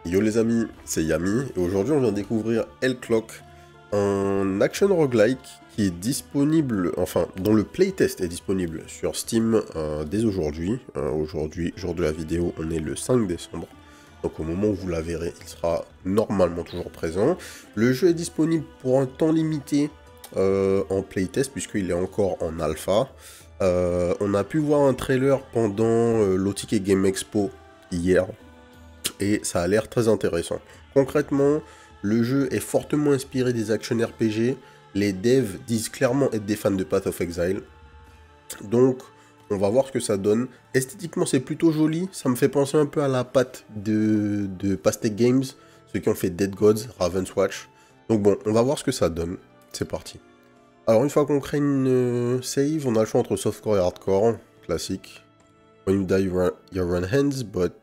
Yo les amis, c'est Yami et aujourd'hui on vient découvrir L-Clock, un action roguelike qui est disponible, enfin dont le playtest est disponible sur Steam dès aujourd'hui. Aujourd'hui, jour de la vidéo, on est le 5 décembre. Donc au moment où vous la verrez, il sera normalement toujours présent. Le jeu est disponible pour un temps limité en playtest puisqu'il est encore en alpha. On a pu voir un trailer pendant l'OTK Game Expo hier. Et ça a l'air très intéressant. Concrètement, le jeu est fortement inspiré des action RPG. Les devs disent clairement être des fans de Path of Exile. Donc, on va voir ce que ça donne. Esthétiquement, c'est plutôt joli. Ça me fait penser un peu à la patte de Pastec Games, ceux qui ont fait Dead Gods, Raven's Watch. Donc bon, on va voir ce que ça donne. C'est parti. Alors, une fois qu'on crée une save, on a le choix entre softcore et hardcore. Classique. When you die, you run hands, but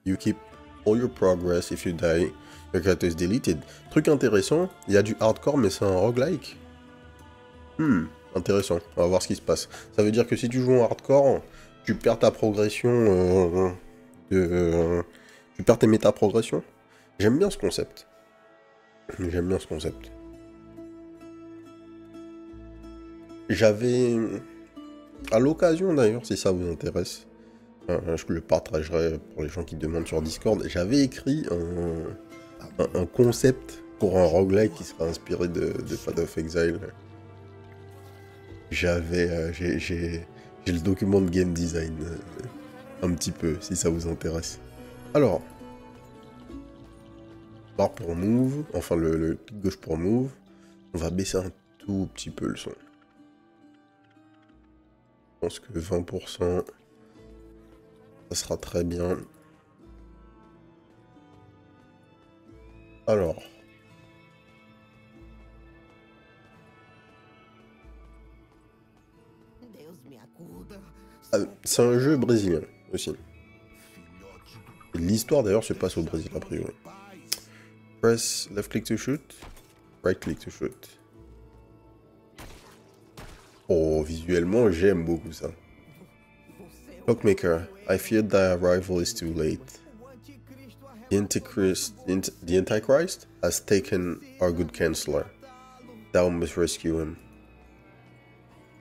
you keep all your progress. If you die, your character is deleted. Truc intéressant, il y a du hardcore, mais c'est un roguelike. Intéressant. On va voir ce qui se passe. Ça veut dire que si tu joues en hardcore, tu perds ta progression. Tu perds tes méta-progressions. J'aime bien ce concept. J'aime bien ce concept. J'avais, à l'occasion d'ailleurs, si ça vous intéresse, je le partagerai pour les gens qui demandent sur Discord. J'avais écrit un concept pour un roguelike qui serait inspiré de Path of Exile. J'ai le document de game design un petit peu, si ça vous intéresse. Alors, barre pour move, enfin le clic gauche pour move. On va baisser un tout petit peu le son. Je pense que 20%, ça sera très bien. Alors. C'est un jeu brésilien aussi. L'histoire d'ailleurs se passe au Brésil a priori. Press left click to shoot, right click to shoot. Oh, visuellement j'aime beaucoup ça. Clockmaker, I fear thy arrival is too late. The Antichrist has taken our good counselor. Thou must rescue him.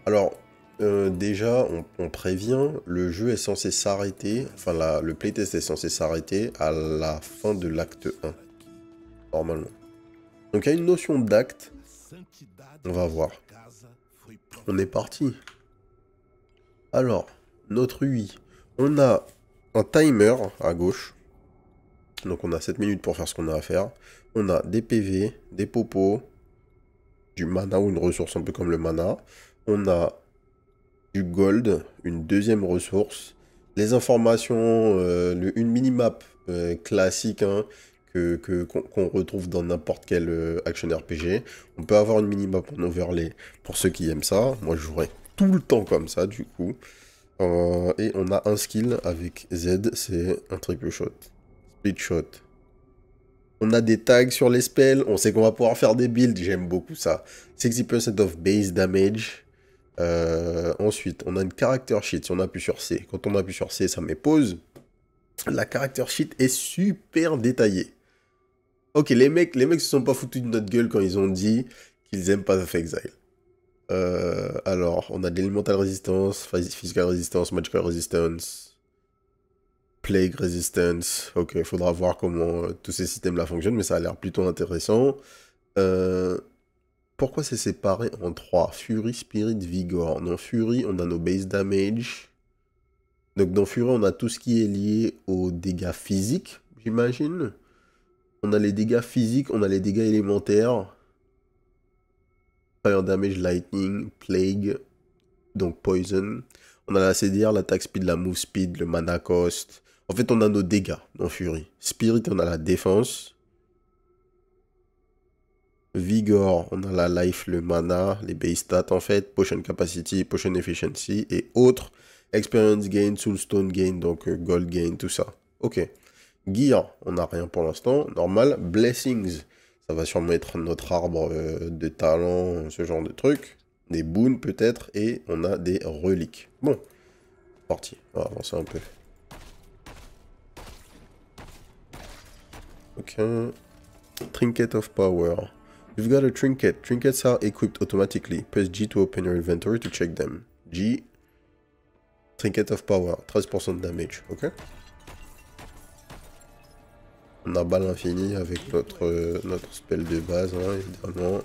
Alors, déjà, on prévient, le jeu est censé s'arrêter, enfin le playtest est censé s'arrêter à la fin de l'acte 1, normalement. Donc il y a une notion d'acte, on va voir. On est parti. Alors, notre UI, on a un timer à gauche, donc on a 7 minutes pour faire ce qu'on a à faire. On a des PV, des popos, du mana ou une ressource un peu comme le mana. On a du gold, une deuxième ressource, les informations, une minimap classique hein, qu'on retrouve dans n'importe quel action RPG. On peut avoir une minimap en overlay pour ceux qui aiment ça. Moi je jouerais tout le temps comme ça du coup. Et on a un skill avec Z, c'est un triple shot, split shot. On a des tags sur les spells, on sait qu'on va pouvoir faire des builds, j'aime beaucoup ça. 60% of base damage. Ensuite, on a une character sheet si on appuie sur C. Quand on appuie sur C, ça met pause. La character sheet est super détaillée. Ok, les mecs se sont pas foutus de notre gueule quand ils ont dit qu'ils aiment Path of Exile. Alors, on a de l'elemental resistance, physical resistance, magical resistance, plague resistance. Ok, il faudra voir comment tous ces systèmes-là fonctionnent, mais ça a l'air plutôt intéressant. Pourquoi c'est séparé en 3? Fury, Spirit, Vigor. Dans Fury, on a nos base damage. Donc dans Fury, on a tout ce qui est lié aux dégâts physiques, j'imagine. On a les dégâts physiques, on a les dégâts élémentaires. Fire damage, lightning, plague, donc poison. On a la CDR, l'attack speed, la move speed, le mana cost. En fait, on a nos dégâts dans Fury. Spirit, on a la défense. Vigor, on a la life, le mana, les base stats en fait, potion capacity, potion efficiency et autres. Experience gain, soulstone gain, donc gold gain, tout ça. Ok. Gear, on n'a rien pour l'instant. Normal. Blessings, ça va sûrement être notre arbre de talent, ce genre de truc. Des boons peut-être. Et on a des reliques. Bon. Parti. On va avancer un peu. Ok. Trinket of Power. You've got a trinket. Trinkets are equipped automatically. Press G to open your inventory to check them. G. Trinket of Power. 13% de damage. Ok. On a balle infinie avec notre spell de base, hein, évidemment.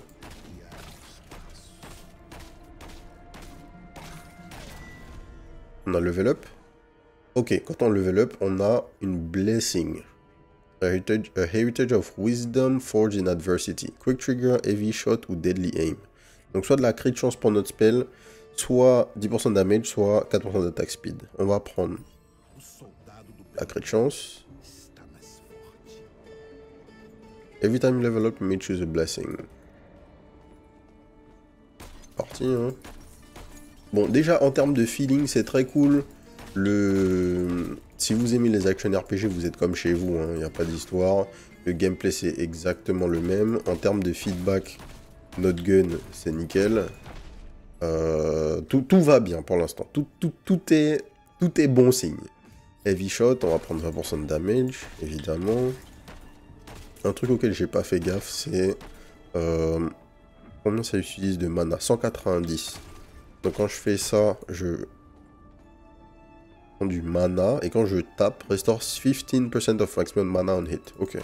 On a level up. Ok, quand on level up, on a une blessing. A heritage of wisdom forged in adversity. Quick trigger, heavy shot ou deadly aim. Donc soit de la crit chance pour notre spell, soit 10% de damage, soit 4% d'attaque speed. On va prendre la crit chance. Every time you level up, you may choose a blessing. Parti, hein. Bon, déjà, en termes de feeling, c'est très cool. Si vous aimez les action RPG, vous êtes comme chez vous, il n'y a pas d'histoire. Le gameplay, c'est exactement le même. En termes de feedback, notre gun, c'est nickel. Tout va bien pour l'instant. Tout est bon signe. Heavy shot, on va prendre 20% de damage, évidemment. Un truc auquel j'ai pas fait gaffe, c'est... combien ça utilise de mana? 190. Donc quand je fais ça, je prends du mana. Et quand je tape, restore 15% of maximum mana on hit. Ok.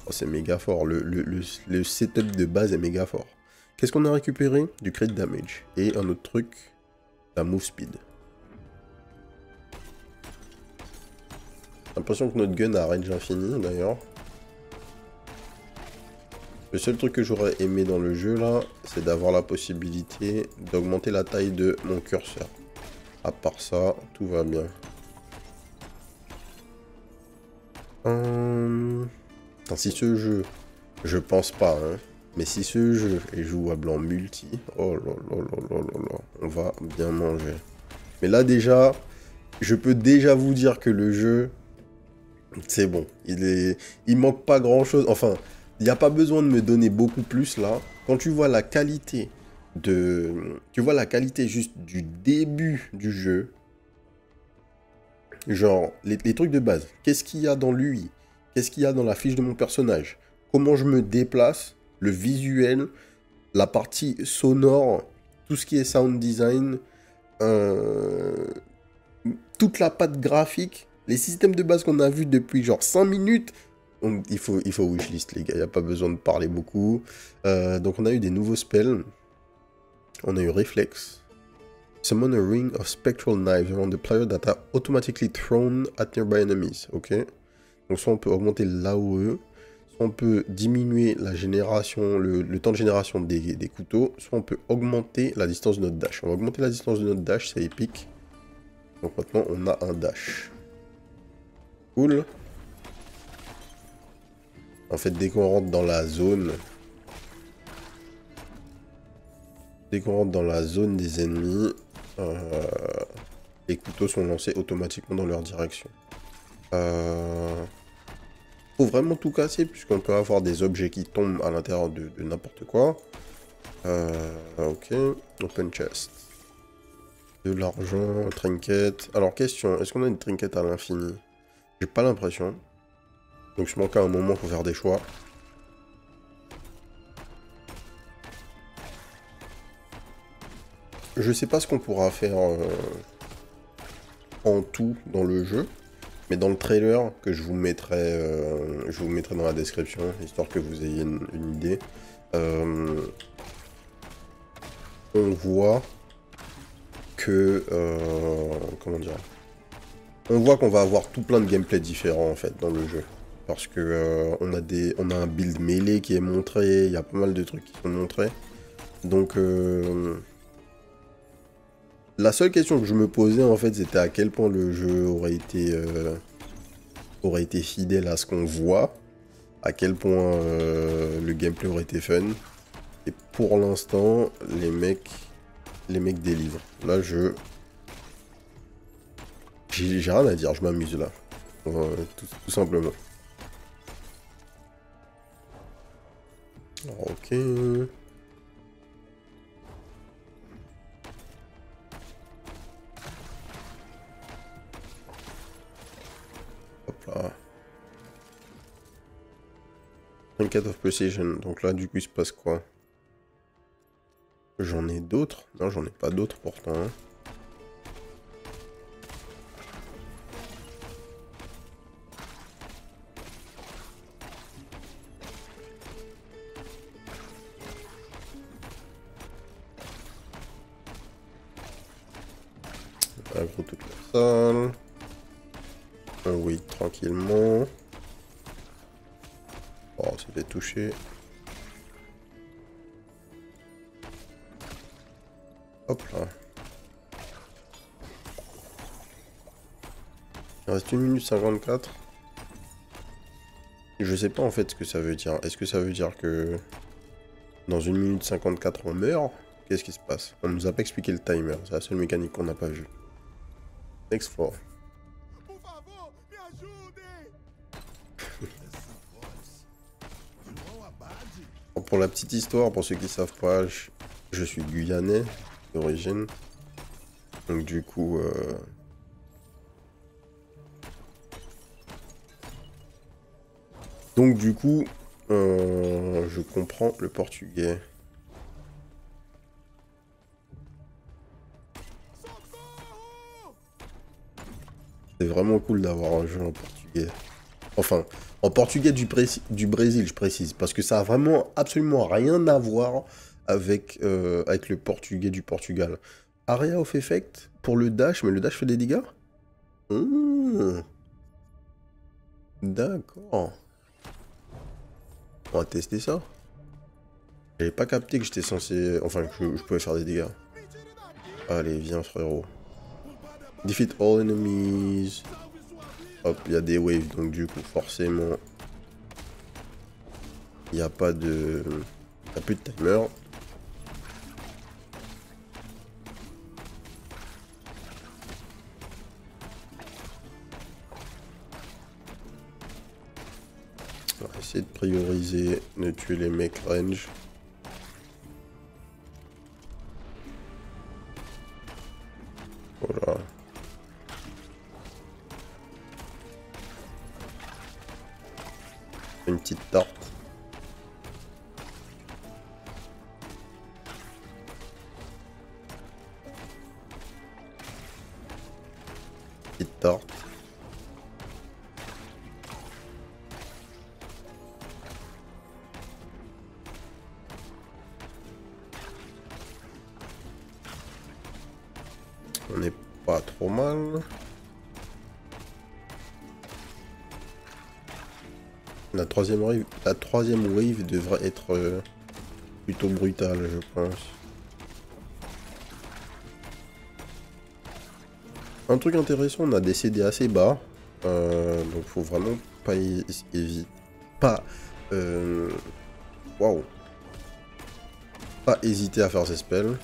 Oh, c'est méga fort. Le setup de base est méga fort. Qu'est-ce qu'on a récupéré? Du crit damage. Et un autre truc, la move speed. J'ai l'impression que notre gun a range infini d'ailleurs. Le seul truc que j'aurais aimé dans le jeu là, c'est d'avoir la possibilité d'augmenter la taille de mon curseur. À part ça, tout va bien. Si ce jeu, je pense pas, hein, mais si ce jeu est jouable en multi, oh là là là là là là, on va bien manger. Mais là déjà, je peux déjà vous dire que le jeu, c'est bon. Il manque pas grand chose. Enfin, il n'y a pas besoin de me donner beaucoup plus là. Quand tu vois la qualité juste du début du jeu. Genre, les trucs de base. Qu'est-ce qu'il y a dans l'UI? Qu'est-ce qu'il y a dans la fiche de mon personnage? Comment je me déplace? Le visuel, la partie sonore, tout ce qui est sound design, toute la patte graphique, les systèmes de base qu'on a vus depuis genre 5 minutes. Donc, il faut wishlist les gars, il n'y a pas besoin de parler beaucoup. Donc on a eu des nouveaux spells. On a eu Reflex. Summon a ring of spectral knives around the player that are automatically thrown at nearby enemies. Ok. Donc soit on peut augmenter l'AOE, soit on peut diminuer la génération, le temps de génération des couteaux, soit on peut augmenter la distance de notre dash. On va augmenter la distance de notre dash, c'est épique. Donc maintenant on a un dash. Cool. En fait, dès qu'on rentre dans la zone... Dès qu'on rentre dans la zone des ennemis, les couteaux sont lancés automatiquement dans leur direction. Faut vraiment tout casser, puisqu'on peut avoir des objets qui tombent à l'intérieur de n'importe quoi. Ok, open chest. De l'argent, trinket. Alors, question, est-ce qu'on a une trinket à l'infini? J'ai pas l'impression. Donc, je manque à un moment pour faire des choix. Je sais pas ce qu'on pourra faire en tout dans le jeu, mais dans le trailer que je vous mettrai dans la description, histoire que vous ayez une idée, on voit que... comment dire? On voit qu'on va avoir tout plein de gameplay différents en fait dans le jeu. Parce que on a un build mêlé qui est montré, il y a pas mal de trucs qui sont montrés. Donc... la seule question que je me posais en fait, c'était à quel point le jeu aurait été fidèle à ce qu'on voit, à quel point le gameplay aurait été fun. Et pour l'instant, les mecs délivrent. Là, j'ai rien à dire, je m'amuse là, tout simplement. Alors, ok. Hop là. 24 of Precision. Donc là, du coup, il se passe quoi? J'en ai d'autres? Non, j'en ai pas d'autres pourtant. Hein. Agro toute la salle. On wait tranquillement. Oh, ça fait toucher. Hop là. Il reste 1 minute 54. Je sais pas en fait ce que ça veut dire. Est-ce que ça veut dire que dans 1 minute 54 on meurt? Qu'est-ce qui se passe? On nous a pas expliqué le timer. C'est la seule mécanique qu'on n'a pas vue. Next floor. Pour la petite histoire, pour ceux qui savent pas, je suis guyanais d'origine. Donc du coup... je comprends le portugais. C'est vraiment cool d'avoir un jeu en portugais. Enfin, en portugais du Brésil, je précise. Parce que ça a vraiment absolument rien à voir avec, avec le portugais du Portugal. Area of Effect pour le dash, mais le dash fait des dégâts? D'accord. On va tester ça. J'avais pas capté que j'étais censé... Enfin, que je pouvais faire des dégâts. Allez, viens frérot. Defeat all enemies. Hop, il y a des waves, donc du coup, forcément... Il n'y a pas de... Il n'y a plus de timer. On va essayer de prioriser, de tuer les mecs range. Voilà. Une petite tarte. Petite tarte. On n'est pas trop mal. La troisième wave devrait être plutôt brutale, je pense. Un truc intéressant, on a des CD assez bas. Donc faut vraiment pas éviter. Waouh. Pas hésiter à faire ses spells.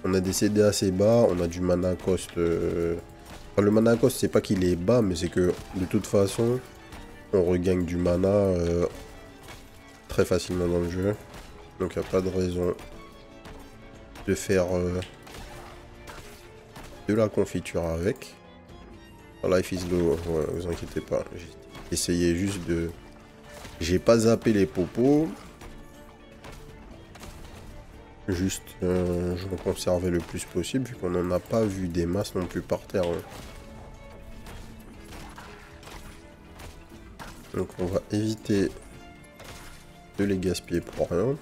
On a des CD assez bas, on a du mana cost. Enfin, le mana cost, c'est pas qu'il est bas, mais c'est que de toute façon, on regagne du mana très facilement dans le jeu. Donc il n'y a pas de raison de faire de la confiture avec. Life is low, ouais, vous inquiétez pas. J'ai essayé juste de... J'ai pas zappé les popos. Juste, je vais conserver le plus possible, vu qu'on n'en a pas vu des masses non plus par terre. Hein. Donc on va éviter de les gaspiller pour rien.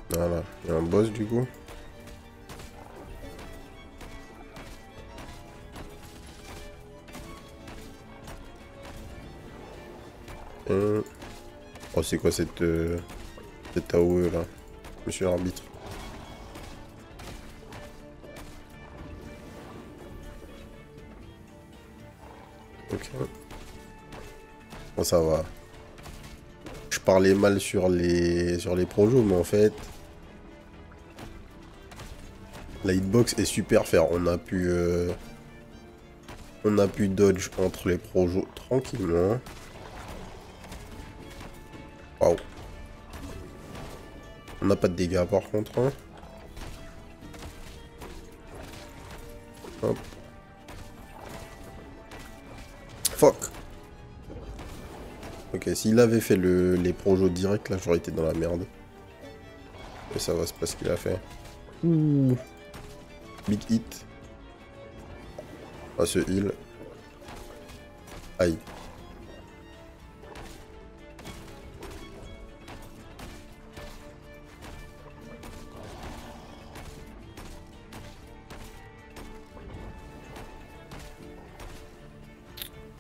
Voilà, il y a un boss du coup. Oh, c'est quoi cette AOE là, monsieur l'arbitre? Ok. Bon, ça va. Je parlais mal sur les projos, mais en fait... La hitbox est super faire. On a pu dodge entre les projos tranquillement. Waouh. On n'a pas de dégâts par contre. Hein. Hop. Fuck. Ok, s'il avait fait les projos direct, là, j'aurais été dans la merde. Mais ça va, c'est pas ce qu'il a fait. Ouh. Big hit. Ah, ce heal. Aïe.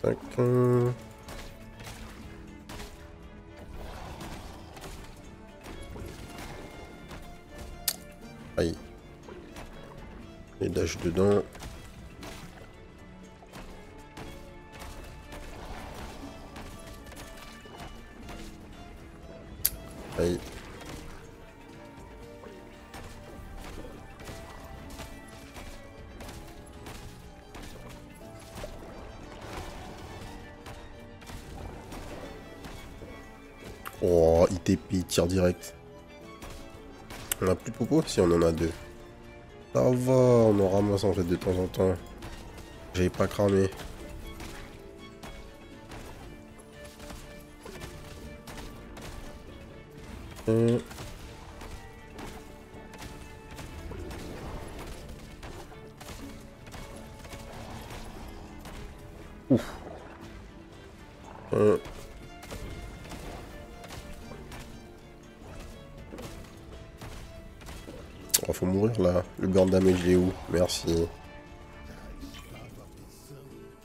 Tac. Aïe. Les dash dedans. Aïe. Oh, ITP, tir direct. On a plus de popo? Si, on en a deux. Ça va, on en ramasse en fait de temps en temps. J'ai pas cramé. Ouf. Oh, faut mourir là. Le burn damage il est où? Merci.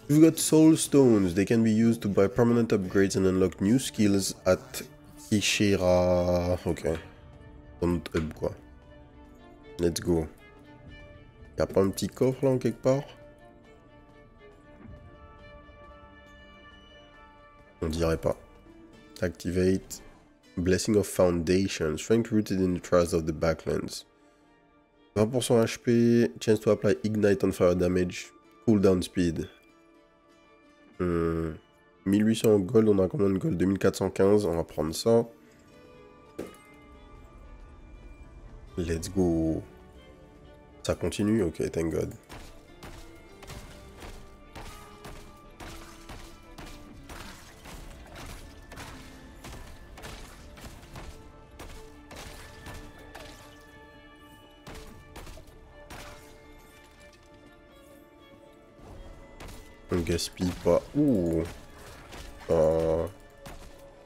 We've got soul stones. They can be used to buy permanent upgrades and unlock new skills at Ishira. Ok. Don't hub quoi. Let's go. Y'a pas un petit coffre là en quelque part? On dirait pas. Activate. Blessing of Foundation. Strength rooted in the trust of the backlands. 20% HP. Chance to apply Ignite on fire damage. Cooldown speed. 1800 gold. On a combien de gold? 2415. On va prendre ça. Let's go. Ça continue? Ok, thank God. On gaspille pas. Ouh. Il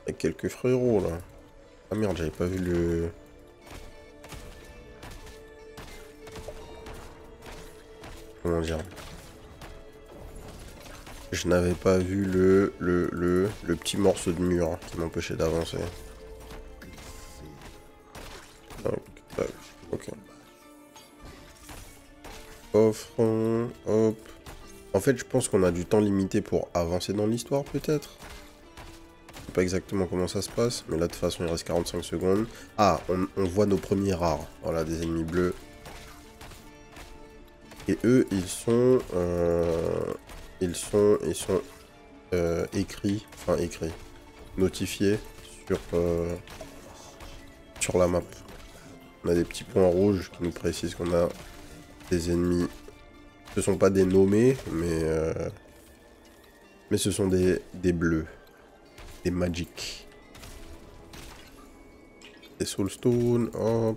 y a quelques frérots là. Ah merde, j'avais pas vu le... Comment dire? Je n'avais pas vu le petit morceau de mur qui m'empêchait d'avancer. Ok. Offre, hop. En fait, je pense qu'on a du temps limité pour avancer dans l'histoire, peut-être. Je sais pas exactement comment ça se passe, mais là, de toute façon, il reste 45 secondes. Ah, on voit nos premiers rares. Voilà, des ennemis bleus. Et eux, ils sont écrits, notifiés sur la map. On a des petits points rouges qui nous précisent qu'on a des ennemis. Ce sont pas des nommés, mais ce sont des bleus, des magic. Des soulstone, hop.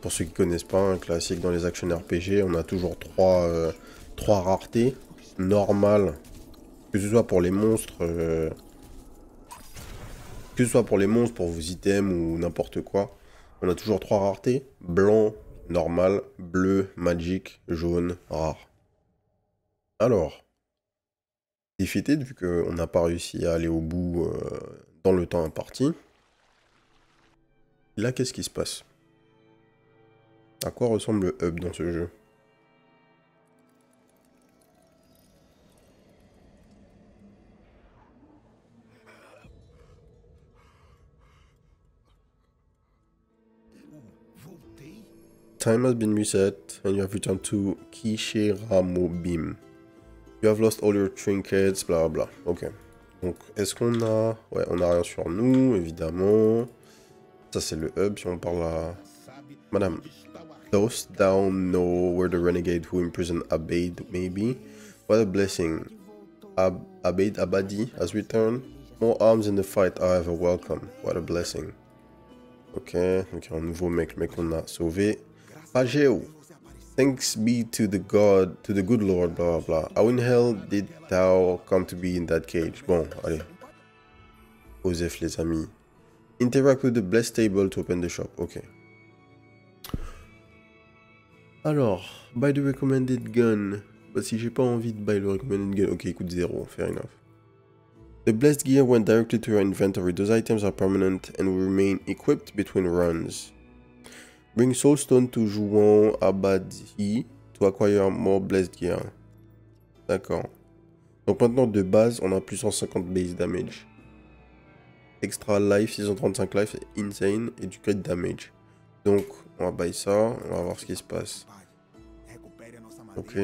Pour ceux qui connaissent pas, un classique dans les action RPG, on a toujours trois raretés normales, que ce soit pour les monstres, pour vos items ou n'importe quoi. On a toujours trois raretés: blanc, normal, bleu, magic, jaune, rare. Alors, defeated, vu qu'on n'a pas réussi à aller au bout dans le temps imparti. Là, qu'est-ce qui se passe? À quoi ressemble le hub dans ce jeu? time has been reset and you have returned to Kisheramo Beam. You have lost all your trinkets, bla bla. Ok. Donc, est-ce qu'on a... Ouais, on a rien sur nous, évidemment. Ça, c'est le hub, si on parle à... Madame. Dost thou know where the renegade who imprisoned Abaid may be? What a blessing. Abaid Abadi has returned. More arms in the fight are ever welcome. What a blessing. Ok, donc il y a un nouveau mec, le mec qu'on a sauvé. Pageo. Thanks be to the good Lord, blah blah blah. How in hell did thou come to be in that cage? Bon, allez. Osef les amis. Interact with the blessed table to open the shop. Ok. Alors, buy the recommended gun. Bah si j'ai pas envie de buy le recommended gun, ok, il coûte 0, fair enough. The blessed gear went directly to your inventory. Those items are permanent and will remain equipped between runs. Bring Soulstone to Jouan Abadi to acquire more blessed gear. D'accord. Donc maintenant de base, on a plus 150 base damage. Extra life, 635 life, c'est insane. Et du crit damage. Donc on va buy ça, on va voir ce qui se passe. Ok.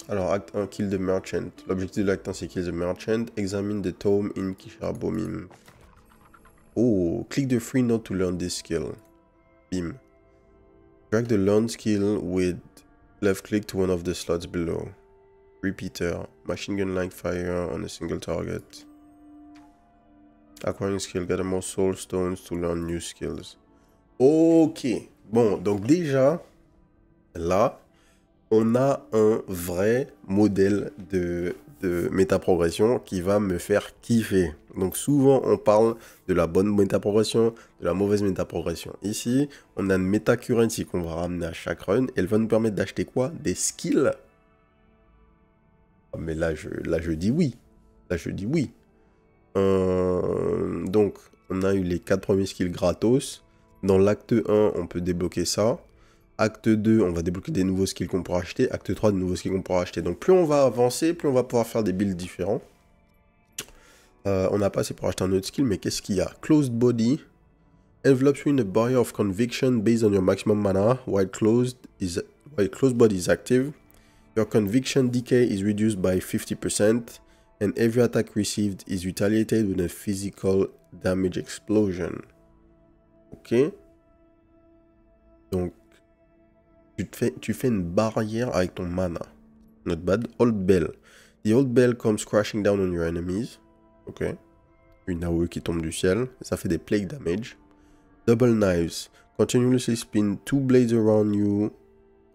Alors, acte 1, kill the merchant. L'objectif de l'acte 1, c'est kill the merchant. Examine the tome in Kisharabomim. Oh, click the free note to learn this skill. Bim. Drag the learn skill with left click to one of the slots below. Repeater. Machine gun like fire on a single target. Acquiring skill. Gather more soul stones to learn new skills. Ok. Bon, donc déjà, là, on a un vrai modèle de métaprogression qui va me faire kiffer. Donc souvent, on parle de la bonne métaprogression, de la mauvaise métaprogression. Ici, on a une métacurrency qu'on va ramener à chaque run. Et elle va nous permettre d'acheter quoi? Des skills. Mais là, je dis oui. Là, je dis oui. Donc, on a eu les 4 premiers skills gratos. Dans l'acte 1, on peut débloquer ça. Acte 2, on va débloquer des nouveaux skills qu'on pourra acheter. Acte 3, de nouveaux skills qu'on pourra acheter. Donc plus on va avancer, plus on va pouvoir faire des builds différents. On n'a pas assez pour acheter un autre skill, mais qu'est-ce qu'il y a? Closed Body. Envelopes you in a barrier of conviction based on your maximum mana. While closed body is active. Your conviction decay is reduced by 50%. And every attack received is retaliated with a physical damage explosion. Ok. Donc, tu fais une barrière avec ton mana. Not bad. Old Bell. The Old Bell comes crashing down on your enemies. Ok. Une AOE qui tombe du ciel. Ça fait des plague damage. Double Knives. Continuously spin 2 blades around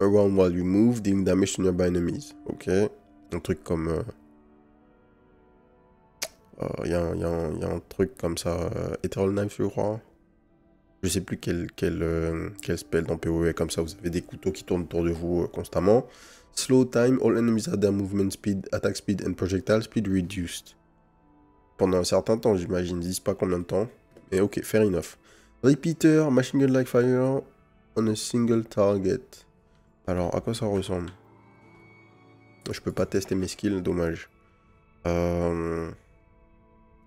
while you move, dealing damage to nearby enemies. Ok. Un truc comme... y a un truc comme ça. Ethereal Knife, je crois. Je sais plus quel spell dans PoE comme ça, vous avez des couteaux qui tournent autour de vous constamment. Slow time, all enemies have their movement speed, attack speed and projectile speed reduced. Pendant un certain temps, j'imagine, ils disent pas combien de temps. Mais ok, fair enough. Repeater, machine gun like fire on a single target. Alors, à quoi ça ressemble? Je peux pas tester mes skills, dommage.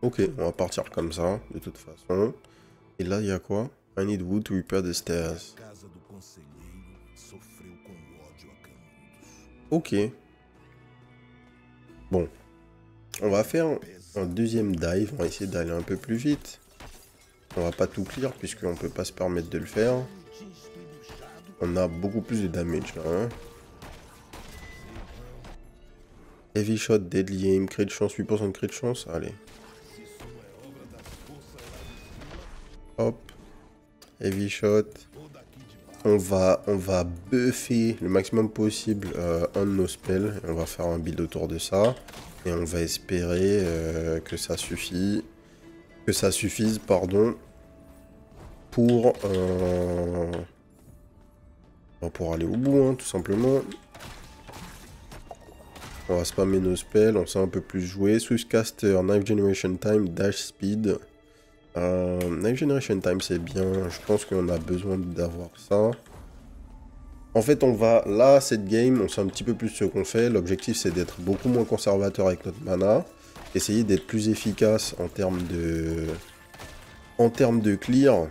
Ok, on va partir comme ça, de toute façon. Et là, il y a quoi? I need wood to repair the stairs. Ok. Bon. On va faire un deuxième dive. On va essayer d'aller un peu plus vite. On va pas tout clear puisqu'on peut pas se permettre de le faire. On a beaucoup plus de damage là. Hein. Heavy shot, deadly aim, crit de chance, 8% de crit de chance. Allez. Hop. Heavy shot. On va buffer le maximum possible un de nos spells. On va faire un build autour de ça. Et on va espérer que ça suffise, pardon, pour aller au bout, hein, tout simplement. On va spammer nos spells, on sait un peu plus jouer. Swiftcaster, Knife Generation Time, Dash Speed. Knife Generation Time, c'est bien. Je pense qu'on a besoin d'avoir ça. En fait, on va... Là, cette game, on sait un petit peu plus ce qu'on fait. L'objectif, c'est d'être beaucoup moins conservateur avec notre mana. Essayer d'être plus efficace en termes de clear.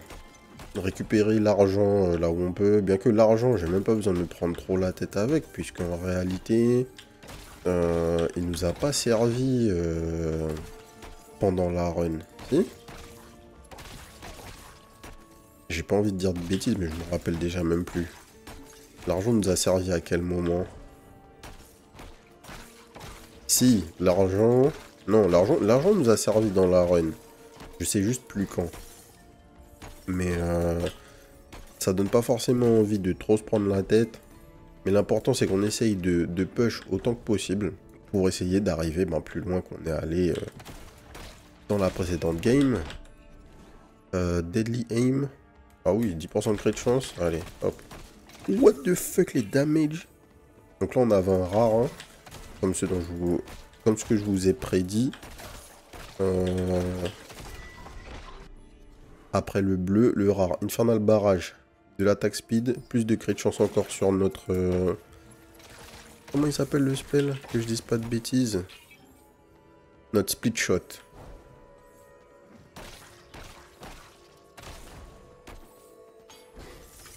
récupérer l'argent là où on peut. Bien que l'argent, j'ai même pas besoin de me prendre trop la tête avec, puisqu'en réalité, il nous a pas servi pendant la run. Si? J'ai pas envie de dire de bêtises, mais je me rappelle déjà même plus. L'argent nous a servi à quel moment? Si, l'argent... Non, l'argent nous a servi dans la run. Je sais juste plus quand. Mais ça donne pas forcément envie de trop se prendre la tête. Mais l'important, c'est qu'on essaye de push autant que possible pour essayer d'arriver plus loin qu'on est allé dans la précédente game. Deadly Aim. Ah oui, 10% de crit de chance. Allez, hop. What the fuck, les damage. Donc là, on avait un rare, hein, comme ce que je vous ai prédit. Après le bleu, le rare. Infernal Barrage. De l'attaque speed. Plus de crit de chance encore sur notre... Comment il s'appelle le spell? Que je dise pas de bêtises. Notre split shot.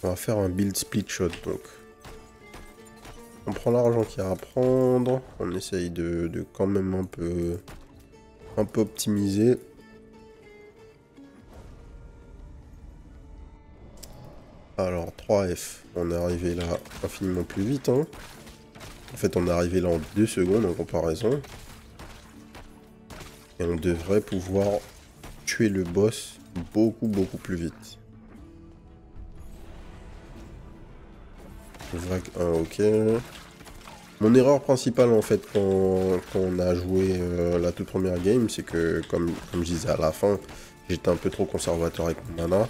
On va faire un build split shot donc. On prend l'argent qu'il y a à prendre. On essaye de quand même un peu optimiser. Alors 3F. On est arrivé là infiniment plus vite. Hein. En fait on est arrivé là en 2 secondes en comparaison. Et on devrait pouvoir tuer le boss beaucoup plus vite. Vague 1, ok. Mon erreur principale en fait quand on a joué la toute première game, c'est que comme je disais à la fin, j'étais un peu trop conservateur avec mon mana.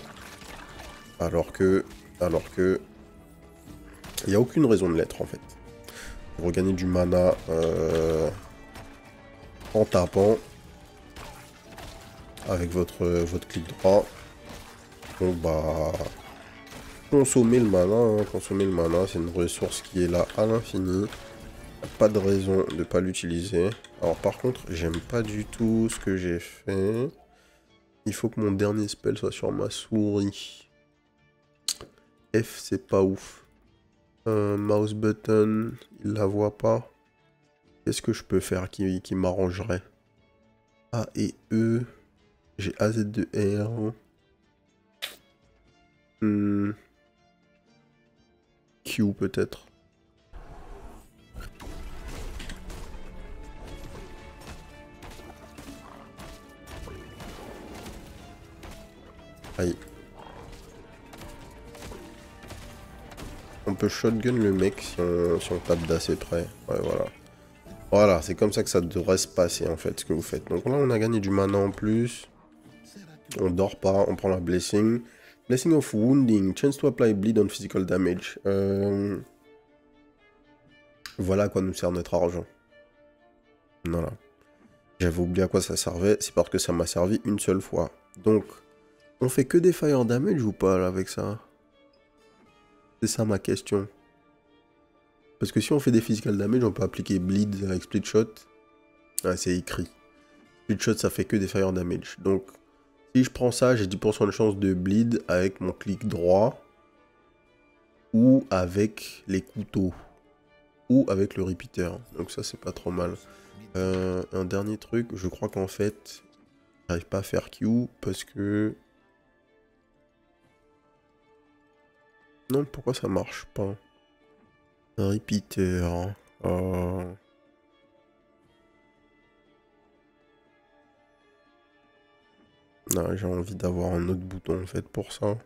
Alors que il n'y a aucune raison de l'être en fait. Pour regagner du mana en tapant avec votre clic droit. Donc bah consommer le mana, consommer le mana, c'est une ressource qui est là à l'infini. Pas de raison de pas l'utiliser. Alors par contre, j'aime pas du tout ce que j'ai fait. Il faut que mon dernier spell soit sur ma souris. F, c'est pas ouf. Mouse button, il la voit pas. Qu'est-ce que je peux faire qui m'arrangerait? A et E. J'ai AZ de R. Q peut-être. Aïe. On peut shotgun le mec si on tape d'assez près. Ouais, voilà. Voilà, c'est comme ça que ça devrait se passer en fait, ce que vous faites. Donc là, on a gagné du mana en plus. On dort pas, on prend la blessing. Blessing of Wounding. Chance to apply bleed on physical damage. Voilà à quoi nous sert notre argent. Voilà. J'avais oublié à quoi ça servait. C'est parce que ça m'a servi une seule fois. Donc, on fait que des fire damage ou pas là, avec ça? C'est ça ma question. Parce que si on fait des physical damage, on peut appliquer bleed avec split shot. Ah, c'est écrit. Split shot, ça fait que des fire damage. Donc, si je prends ça, j'ai 10% de chance de bleed avec mon clic droit. Ou avec les couteaux. Ou avec le repeater. Donc ça, c'est pas trop mal. Un dernier truc, je crois qu'en fait, j'arrive pas à faire Q parce que... Non, pourquoi ça marche pas? Un repeater. Non, j'ai envie d'avoir un autre bouton en fait pour ça.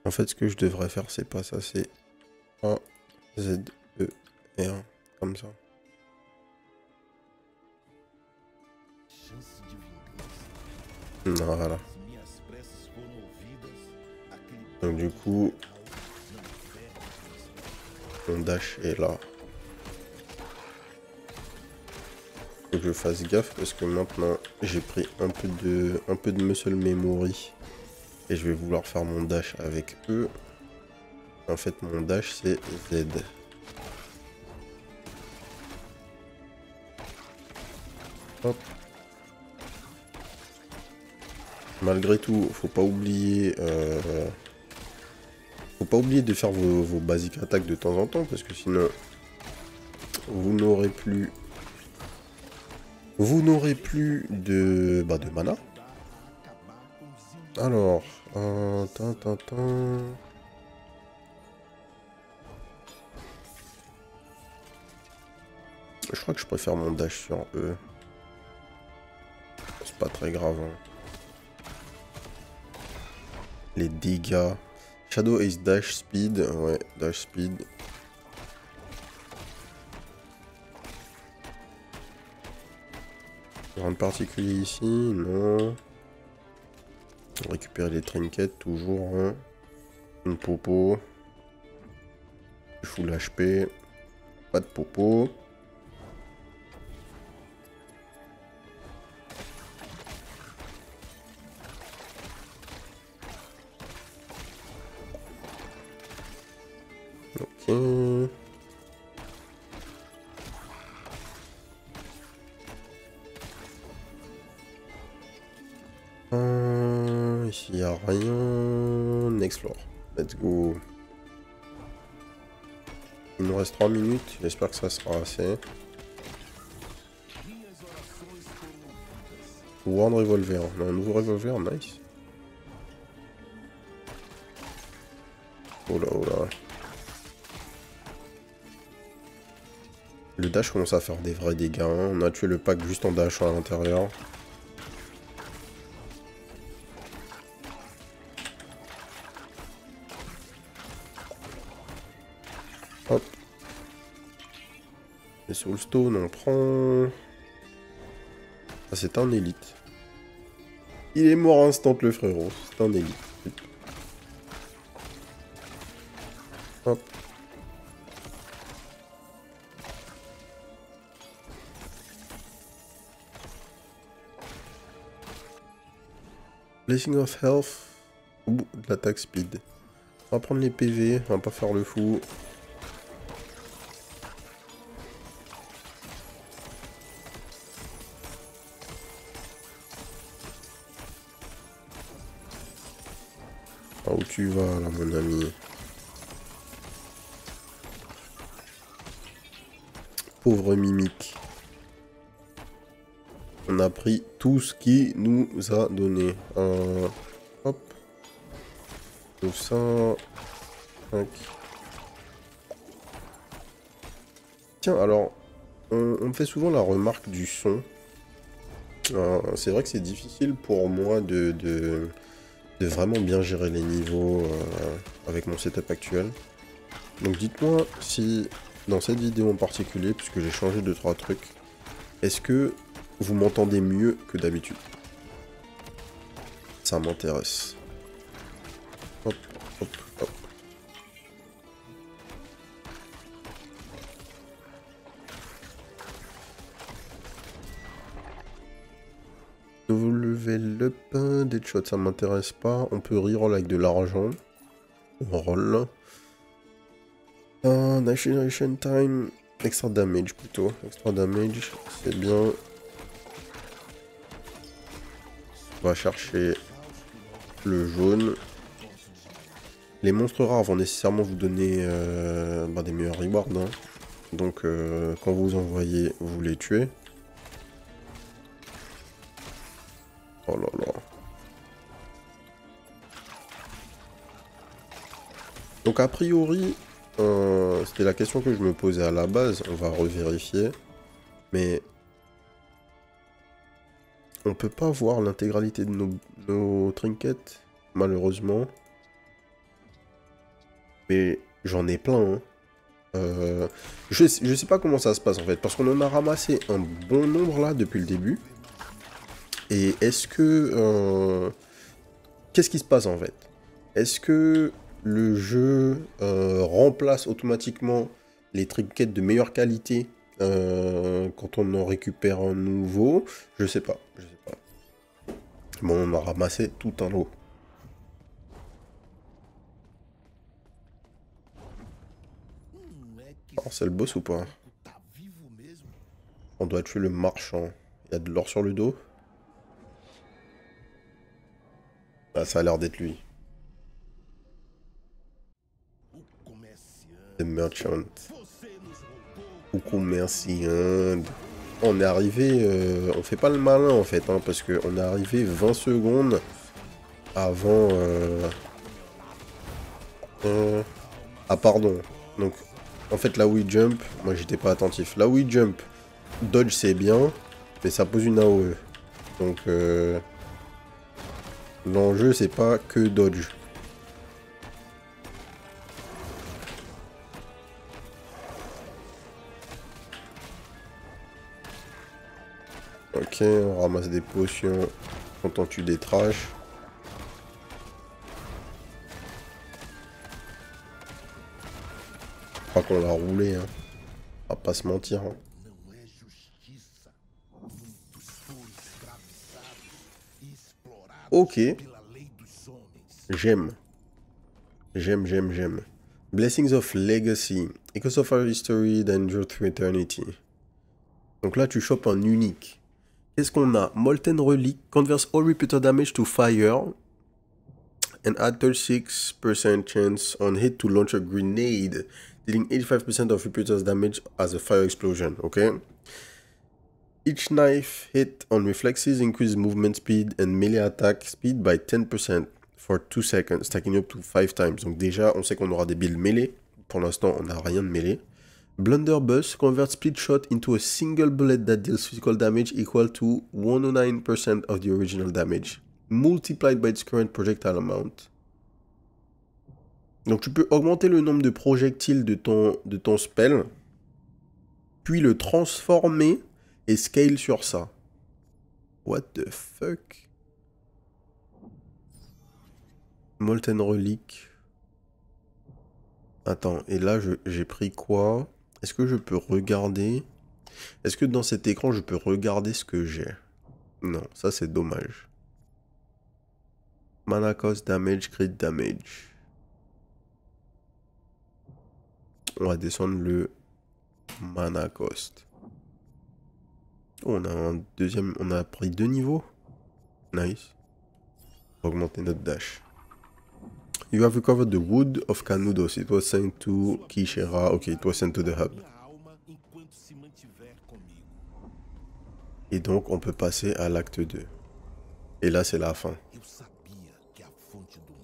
En fait, ce que je devrais faire, c'est pas ça, c'est A, Z, E, R, comme ça. Voilà. Donc du coup, mon dash est là. Faut que je fasse gaffe parce que maintenant j'ai pris un peu de muscle memory. Et je vais vouloir faire mon dash avec eux. En fait, mon dash, c'est Z. Hop. Malgré tout, faut pas oublier de faire vos basiques attaques de temps en temps, parce que sinon, vous n'aurez plus de mana. Alors, je crois que je préfère mon dash sur eux. C'est pas très grave. Hein. Les dégâts. Shadow Ace Dash Speed. Ouais, Dash Speed. Rien de particulier ici, non. Récupérer les trinkets, toujours. Hein. Une popo. Full HP. Pas de popo. Ok. Ici, il n'y a rien. Explore. Let's go. Il nous reste 3 minutes. J'espère que ça sera assez. One Revolver. On a un nouveau revolver. Nice. Oh là, oh là. Le dash commence à faire des vrais dégâts. Hein. On a tué le pack juste en dashant à l'intérieur. Hop. Les Soulstone, on prend... Ah, c'est un élite. Il est mort instant le frérot. C'est un élite. Hop. Blessing of Health. Ou de l'attaque speed. On va prendre les PV, on va pas faire le fou. Ah, où tu vas là mon ami? Pauvre mimique. On a pris tout ce qui nous a donné. Hop. Tout ça. 5. Tiens, alors, on me fait souvent la remarque du son. C'est vrai que c'est difficile pour moi de vraiment bien gérer les niveaux avec mon setup actuel. Donc dites-moi si, dans cette vidéo en particulier, puisque j'ai changé 2-3 trucs, est-ce que vous m'entendez mieux que d'habitude? Ça m'intéresse. Hop, hop, hop. Nouveau level up, deadshot, ça m'intéresse pas. On peut reroll avec de l'argent. On roll. Nation time. Extra damage plutôt. Extra damage, c'est bien. On va chercher le jaune. Les monstres rares vont nécessairement vous donner des meilleurs rewards. Hein. Donc quand vous envoyez, vous les tuez. Oh là là. Donc a priori, c'était la question que je me posais à la base. On va revérifier. Mais on peut pas voir l'intégralité de nos trinkets, malheureusement. Mais j'en ai plein. Hein. Je sais pas comment ça se passe en fait. Parce qu'on en a ramassé un bon nombre là depuis le début. Et est-ce que... qu'est-ce qui se passe en fait? Est-ce que le jeu remplace automatiquement les trinkets de meilleure qualité quand on en récupère un nouveau? Je sais pas. Bon, on a ramassé tout un lot. Alors, c'est le boss ou pas? On doit tuer le marchand. Il y a de l'or sur le dos. Ah, ça a l'air d'être lui. The Merchant. Ou commerciant. On est arrivé... on fait pas le malin en fait, hein, parce qu'on est arrivé 20 secondes avant... Ah pardon. Donc, en fait, là où il jump, moi j'étais pas attentif. Là où il jump, dodge c'est bien, mais ça pose une AOE. Donc, l'enjeu c'est pas que dodge. Ok, on ramasse des potions quand on tue des trash. Je crois qu'on l'a roulé, hein. On va pas se mentir, hein. Ok. J'aime. J'aime. Blessings of Legacy. Echoes of our history that endure through eternity. Donc là, tu chopes un unique. Qu'est-ce qu'on a? Molten Relic. Converts all repeated damage to fire. And add 36% chance on hit to launch a grenade. Dealing 85% of repeated damage as a fire explosion. Ok? Each knife hit on reflexes increases movement speed and melee attack speed by 10% for 2 seconds, stacking up to 5 times. Donc déjà, on sait qu'on aura des builds mêlés. Pour l'instant, on n'a rien de mêlé. Blunderbuss converts split shot into a single bullet that deals physical damage equal to 109% of the original damage, multiplied by its current projectile amount. Donc tu peux augmenter le nombre de projectiles de ton spell, puis le transformer et scale sur ça. What the fuck? Molten Relic. Attends, et là j'ai pris quoi? Est-ce que je peux regarder? Est-ce que dans cet écran je peux regarder ce que j'ai? Non, ça c'est dommage. Mana cost, damage, crit damage. On va descendre le mana cost. Oh, on a un deuxième, on a pris 2 niveaux. Nice. On va augmenter notre dash. You have recovered the wood of Canudos. It was sent to Kishera. Ok, it was sent to the hub. Et donc, on peut passer à l'acte 2. Et là, c'est la fin.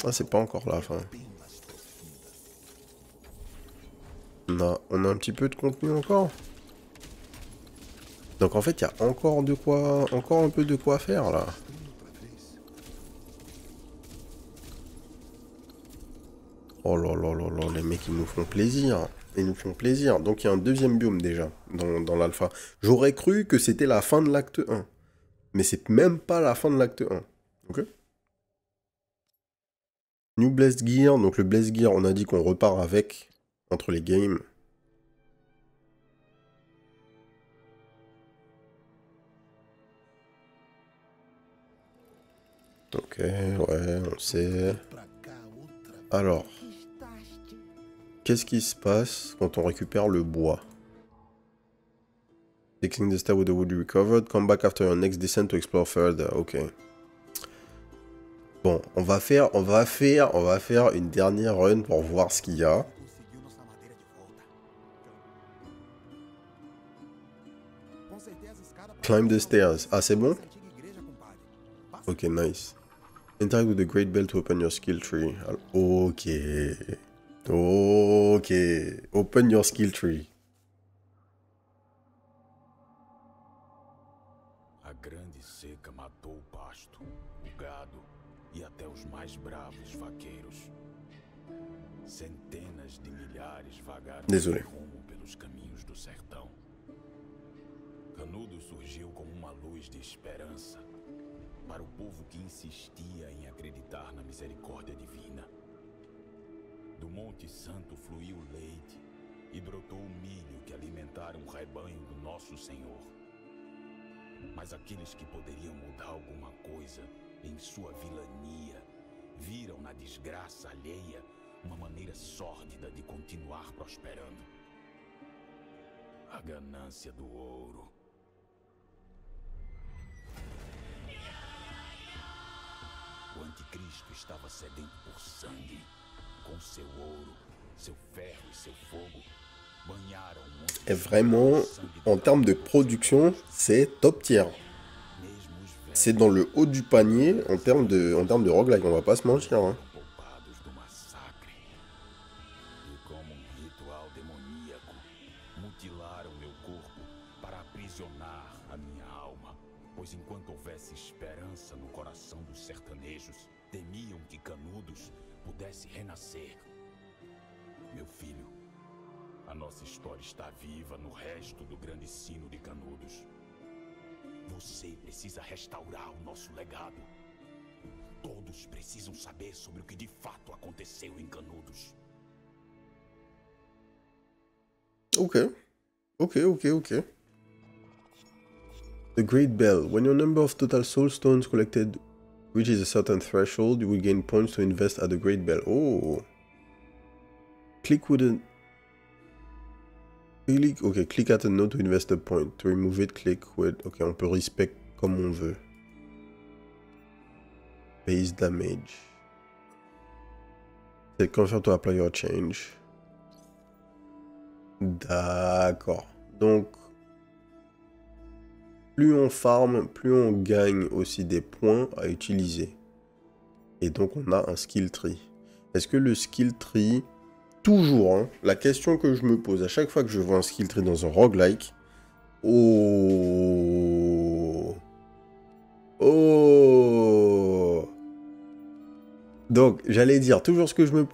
Ah, c'est pas encore la fin. On a un petit peu de contenu encore. Donc en fait, il y a encore un peu de quoi faire là. Oh là là là là, les mecs ils nous font plaisir. Ils nous font plaisir. Donc il y a un deuxième biome déjà dans l'alpha. J'aurais cru que c'était la fin de l'acte 1. Mais c'est même pas la fin de l'acte 1. Ok. New Blessed Gear. Donc le Blessed Gear, on a dit qu'on repart avec entre les games. Ok, ouais, on sait. Alors, qu'est-ce qui se passe quand on récupère le bois? Fixing the star with the wood you recovered. Come back after your next descent to explore further. Ok. Bon, on va faire une dernière run pour voir ce qu'il y a. Climb the stairs. Ah, c'est bon? Ok, nice. Interact with the great bell to open your skill tree. Ok. Ok. Open your skill tree. A grande seca matou o pasto, o gado e até os mais bravos vaqueiros. Centenas de milhares vagaram sem rumo pelos caminhos do sertão. Canudo surgiu como uma luz de esperança para o povo que insistia em acreditar na misericórdia divina. Do Monte Santo fluiu leite e brotou o milho que alimentaram o rebanho do nosso Senhor. Mas aqueles que poderiam mudar alguma coisa em sua vilania viram na desgraça alheia uma maneira sórdida de continuar prosperando. A ganância do ouro. Cristo estava sedento por sangue. Com seu ouro, seu ferro e seu fogo, banharam o monte. Et vraiment, en termes de production, c'est top tier. C'est dans le haut du panier en termes de roguelike, on va pas se mentir. Hein. Poupados do massacre. E como um ritual demoníaco, mutilaram meu corpo para aprisionar a minha alma. Pois enquanto houvesse esperança no coração dos sertanejos, temiam que Canudos pudesse renascer. Meu filho, a nossa história está viva no resto do grande sino de Canudos. Você precisa restaurar o nosso legado. Todos precisam saber sobre o que de fato aconteceu em Canudos. Ok. The Great Bell. When your number of total soul stones collected reaches a certain threshold, you will gain points to invest at the Great Bell. Oh. Click with a... Ok, click at a node to invest a point. To remove it, click with... Ok, on peut respect comme on veut. Base damage. C'est confirm to apply your change. D'accord. Donc, plus on farm, plus on gagne aussi des points à utiliser. Et donc, on a un skill tree. Est-ce que le skill tree... Toujours, hein, la question que je me pose à chaque fois que je vois un skill tree dans un roguelike. Oh. Donc, j'allais dire, toujours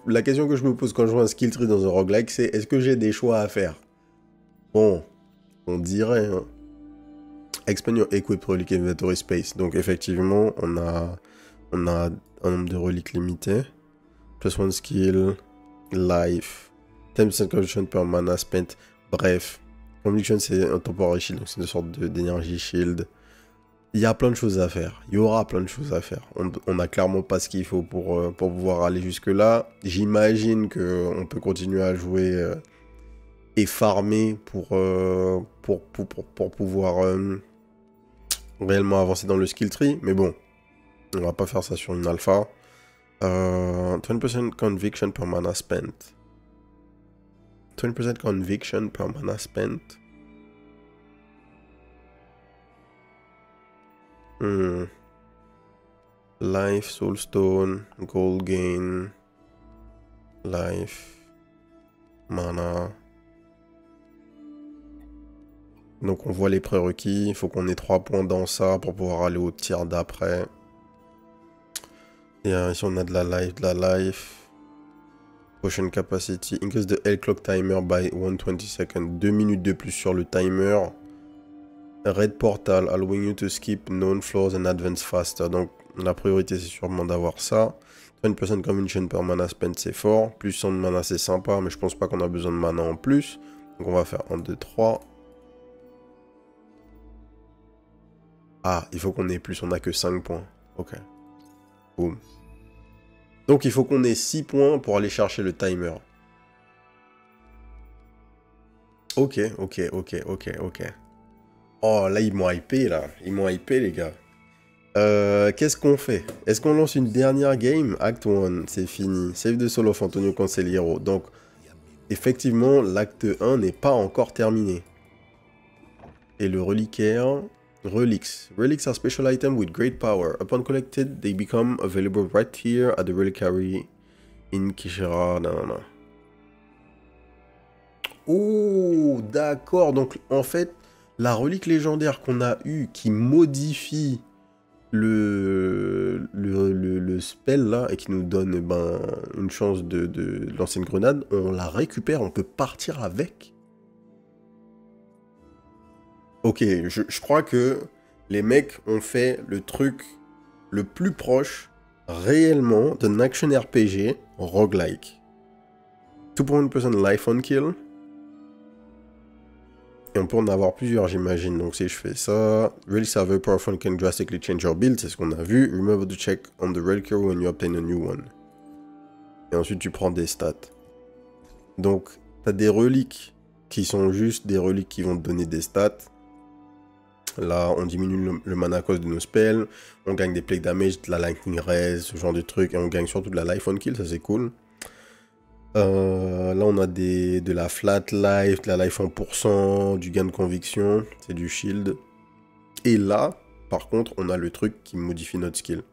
la question que je me pose quand je vois un skill tree dans un roguelike, c'est est-ce que j'ai des choix à faire? Bon, on dirait, hein. Expand your equip relic inventory space. Donc, effectivement, on a un nombre de reliques limité. Plus one skill... Life, 10% conviction per mana spent. Bref, conviction c'est un temporary shield, donc c'est une sorte d'énergie shield. Il y a plein de choses à faire. Il y aura plein de choses à faire. On n'a clairement pas ce qu'il faut pour pouvoir aller jusque là. J'imagine qu'on peut continuer à jouer et farmer pour pouvoir réellement avancer dans le skill tree. Mais bon, on va pas faire ça sur une alpha. 20% conviction per mana spent. 20% conviction per mana spent. Life, soulstone, gold gain, life, mana. Donc on voit les prérequis. Il faut qu'on ait 3 points dans ça pour pouvoir aller au tiers d'après. Et ici on a de la life. Potion capacity. Increase the L clock timer by 120 seconds. 2 minutes de plus sur le timer. Red portal, allowing you to skip known floors and advance faster. Donc la priorité c'est sûrement d'avoir ça. 20% conviction per mana spent, c'est fort. Plus 100 de mana c'est sympa, mais je pense pas qu'on a besoin de mana en plus. Donc on va faire 1, 2, 3. Ah, il faut qu'on ait plus, on a que 5 points. Ok. Boum. Donc il faut qu'on ait 6 points pour aller chercher le timer. Ok. Oh, là, ils m'ont hypé, là. Ils m'ont hypé, les gars. Qu'est-ce qu'on fait? Est-ce qu'on lance une dernière game? Act 1, c'est fini. Save the soul of Antonio Consigliero. Donc, effectivement, l'acte 1 n'est pas encore terminé. Et le reliquaire... Relics. Relics are special items with great power. Upon collected, they become available right here at the reliquary in Kishira. Non. Oh, d'accord. Donc, en fait, la relique légendaire qu'on a eue qui modifie le spell là et qui nous donne une chance de lancer une grenade, on la récupère, on peut partir avec. Ok, je crois que les mecs ont fait le truc le plus proche réellement d'un action RPG roguelike. 2.1% life on kill. Et on peut en avoir plusieurs, j'imagine. Donc si je fais ça, really server powerful can drastically change your build, c'est ce qu'on a vu. Remember to check on the reliquary when you obtain a new one. Et ensuite tu prends des stats. Donc tu as des reliques qui sont juste des reliques qui vont te donner des stats. Là, on diminue le mana cost de nos spells, on gagne des plague damage, de la lightning res, ce genre de trucs, et on gagne surtout de la life on kill, ça c'est cool. Là, on a de la flat life, de la life en pourcent, du gain de conviction, c'est du shield. Et là, par contre, on a le truc qui modifie notre skill.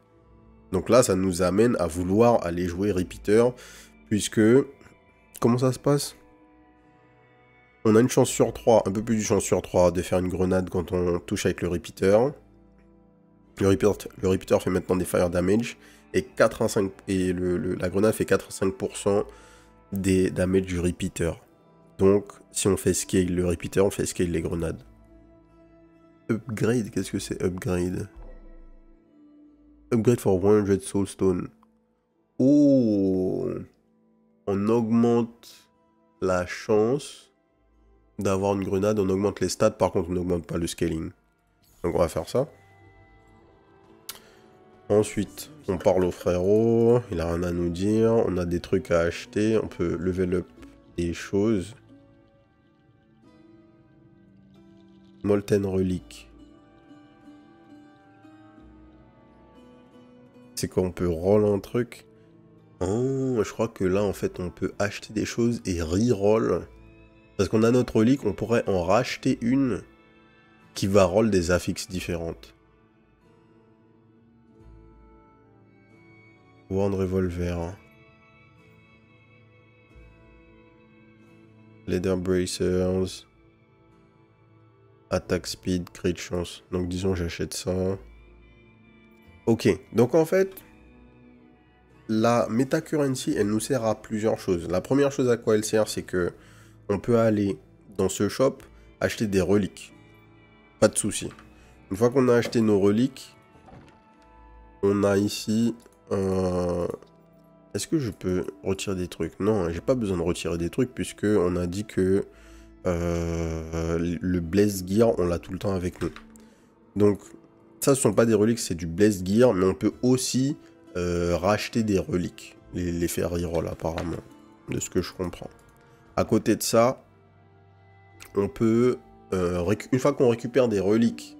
Donc là, ça nous amène à vouloir aller jouer repeater, puisque... Comment ça se passe? On a une chance sur 3, un peu plus d'une chance sur 3 de faire une grenade quand on touche avec le repeater. Le repeater fait maintenant des fire damage, et, 85, et la grenade fait 85% des damage du repeater. Donc, si on fait scale le repeater, on fait scale les grenades. Upgrade, qu'est-ce que c'est upgrade? Upgrade for 100 soulstone. Oh! On augmente la chance d'avoir une grenade, on augmente les stats, par contre on n'augmente pas le scaling. Donc on va faire ça. Ensuite, on parle au frérot, il a rien à nous dire, on a des trucs à acheter, on peut level up des choses. Molten Relic. C'est quoi, on peut roll un truc? Oh, je crois que là en fait on peut acheter des choses et reroll. Parce qu'on a notre relique, on pourrait en racheter une qui va roll des affixes différentes. Wand Revolver. Leather Bracers. Attack Speed, crit chance. Donc disons j'achète ça. Ok, donc en fait, la Metacurrency, elle nous sert à plusieurs choses. La première chose à quoi elle sert, c'est que on peut aller dans ce shop acheter des reliques. Pas de souci. Une fois qu'on a acheté nos reliques, on a ici... Est-ce que je peux retirer des trucs? Non, j'ai pas besoin de retirer des trucs puisque on a dit que le Blaze Gear, on l'a tout le temps avec nous. Donc, ça, ce sont pas des reliques, c'est du Blaze Gear, mais on peut aussi racheter des reliques. Les faire reroll apparemment, de ce que je comprends. À côté de ça, on peut, une fois qu'on récupère des reliques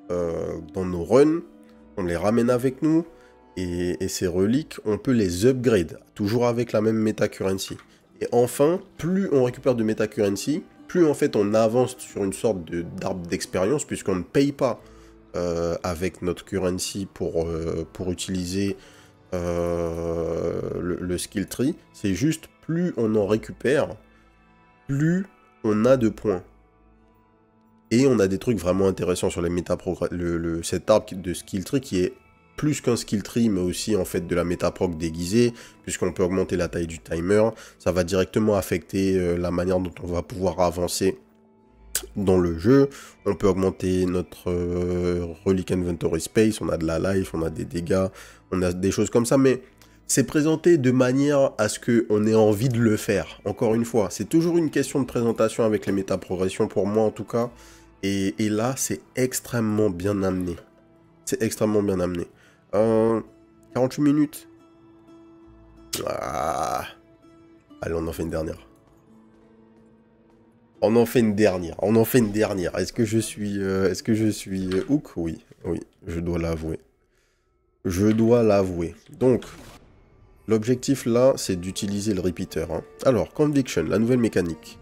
dans nos runs, on les ramène avec nous, et ces reliques, on peut les upgrade, toujours avec la même Metacurrency. Et enfin, plus on récupère de Metacurrency, plus en fait on avance sur une sorte d'arbre d'expérience, puisqu'on ne paye pas avec notre currency pour utiliser le skill tree. C'est juste, plus on en récupère, plus on a de points. Et on a des trucs vraiment intéressants sur les cet arbre de skill tree qui est plus qu'un skill tree, mais aussi en fait de la métaproc déguisée, puisqu'on peut augmenter la taille du timer. Ça va directement affecter la manière dont on va pouvoir avancer dans le jeu. On peut augmenter notre relic inventory space, on a de la life, on a des dégâts, on a des choses comme ça, mais c'est présenté de manière à ce qu'on ait envie de le faire. Encore une fois, c'est toujours une question de présentation avec les métaprogressions, pour moi en tout cas, et là, c'est extrêmement bien amené. C'est extrêmement bien amené. 48 minutes. Ah. Allez, on en fait une dernière. On en fait une dernière. Est-ce que je suis hook? Oui, je dois l'avouer. Donc, l'objectif là, c'est d'utiliser le repeater. Hein. Alors, Conviction, la nouvelle mécanique.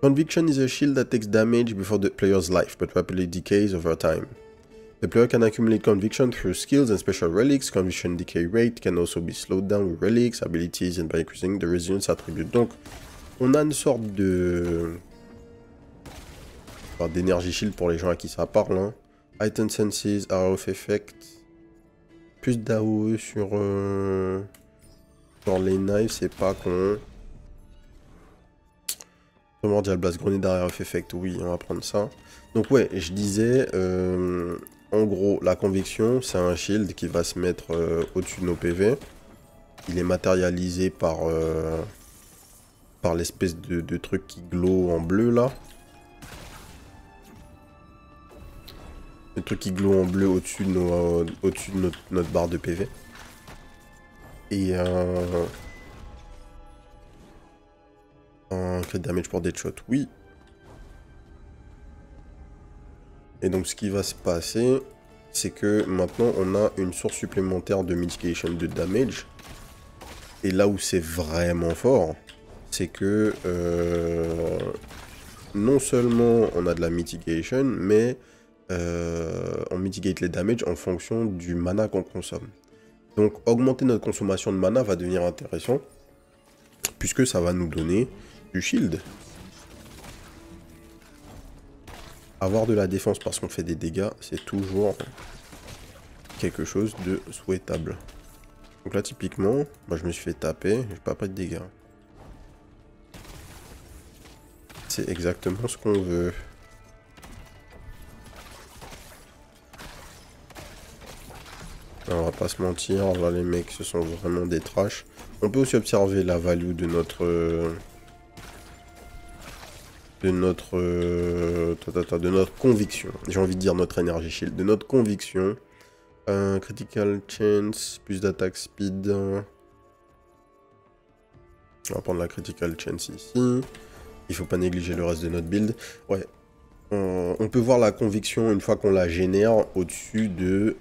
Conviction is a shield that takes damage before the player's life, but rapidly decays over time. The player can accumulate conviction through skills and special relics. Conviction decay rate can also be slowed down with relics, abilities, and by increasing the resilience attribute. Donc, on a une sorte de... d'énergie shield pour les gens à qui ça parle. Hein. Heightened senses, arrow of effect. Plus d'AOE sur les knives, c'est pas con. Primordial blast, grenade arrow of effect, oui, on va prendre ça. Donc ouais, je disais... en gros, la conviction, c'est un shield qui va se mettre au-dessus de nos PV. Il est matérialisé par l'espèce de truc qui glow en bleu, là. Le truc qui glow en bleu au-dessus de, notre barre de PV. Et un crit damage pour Deadshot, oui. Et donc ce qui va se passer, c'est que maintenant on a une source supplémentaire de mitigation de damage. Et là où c'est vraiment fort, c'est que non seulement on a de la mitigation, mais on mitigate les damages en fonction du mana qu'on consomme. Donc augmenter notre consommation de mana va devenir intéressant, puisque ça va nous donner du shield. Avoir de la défense parce qu'on fait des dégâts, c'est toujours quelque chose de souhaitable. Donc là typiquement, moi je me suis fait taper, j'ai pas pris de dégâts. C'est exactement ce qu'on veut. Alors, on va pas se mentir, là les mecs ce sont vraiment des trash. On peut aussi observer la value de notre conviction. J'ai envie de dire notre énergie shield, de notre conviction. Critical chance, plus d'attaque speed. On va prendre la critical chance ici. Il faut pas négliger le reste de notre build. Ouais. On peut voir la conviction une fois qu'on la génère au-dessus de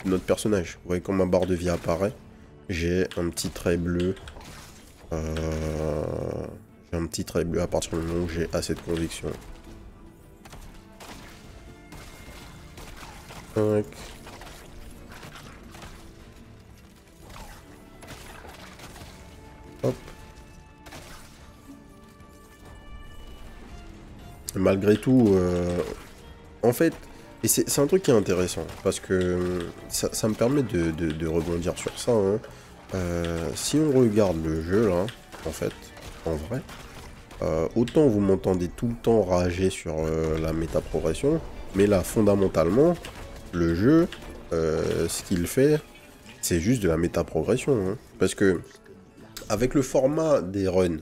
notre personnage. Vous voyez quand ma barre de vie apparaît, j'ai un petit trait bleu. J'ai un petit trait bleu à partir du moment où j'ai assez de conviction. Tac. Hop. Malgré tout, en fait, et c'est un truc qui est intéressant, parce que ça me permet de rebondir sur ça. Hein. Si on regarde le jeu, là, en fait, en vrai, autant vous m'entendez tout le temps rager sur la méta-progression, mais là, fondamentalement, le jeu, ce qu'il fait, c'est juste de la méta-progression. Hein. Parce que, avec le format des runs,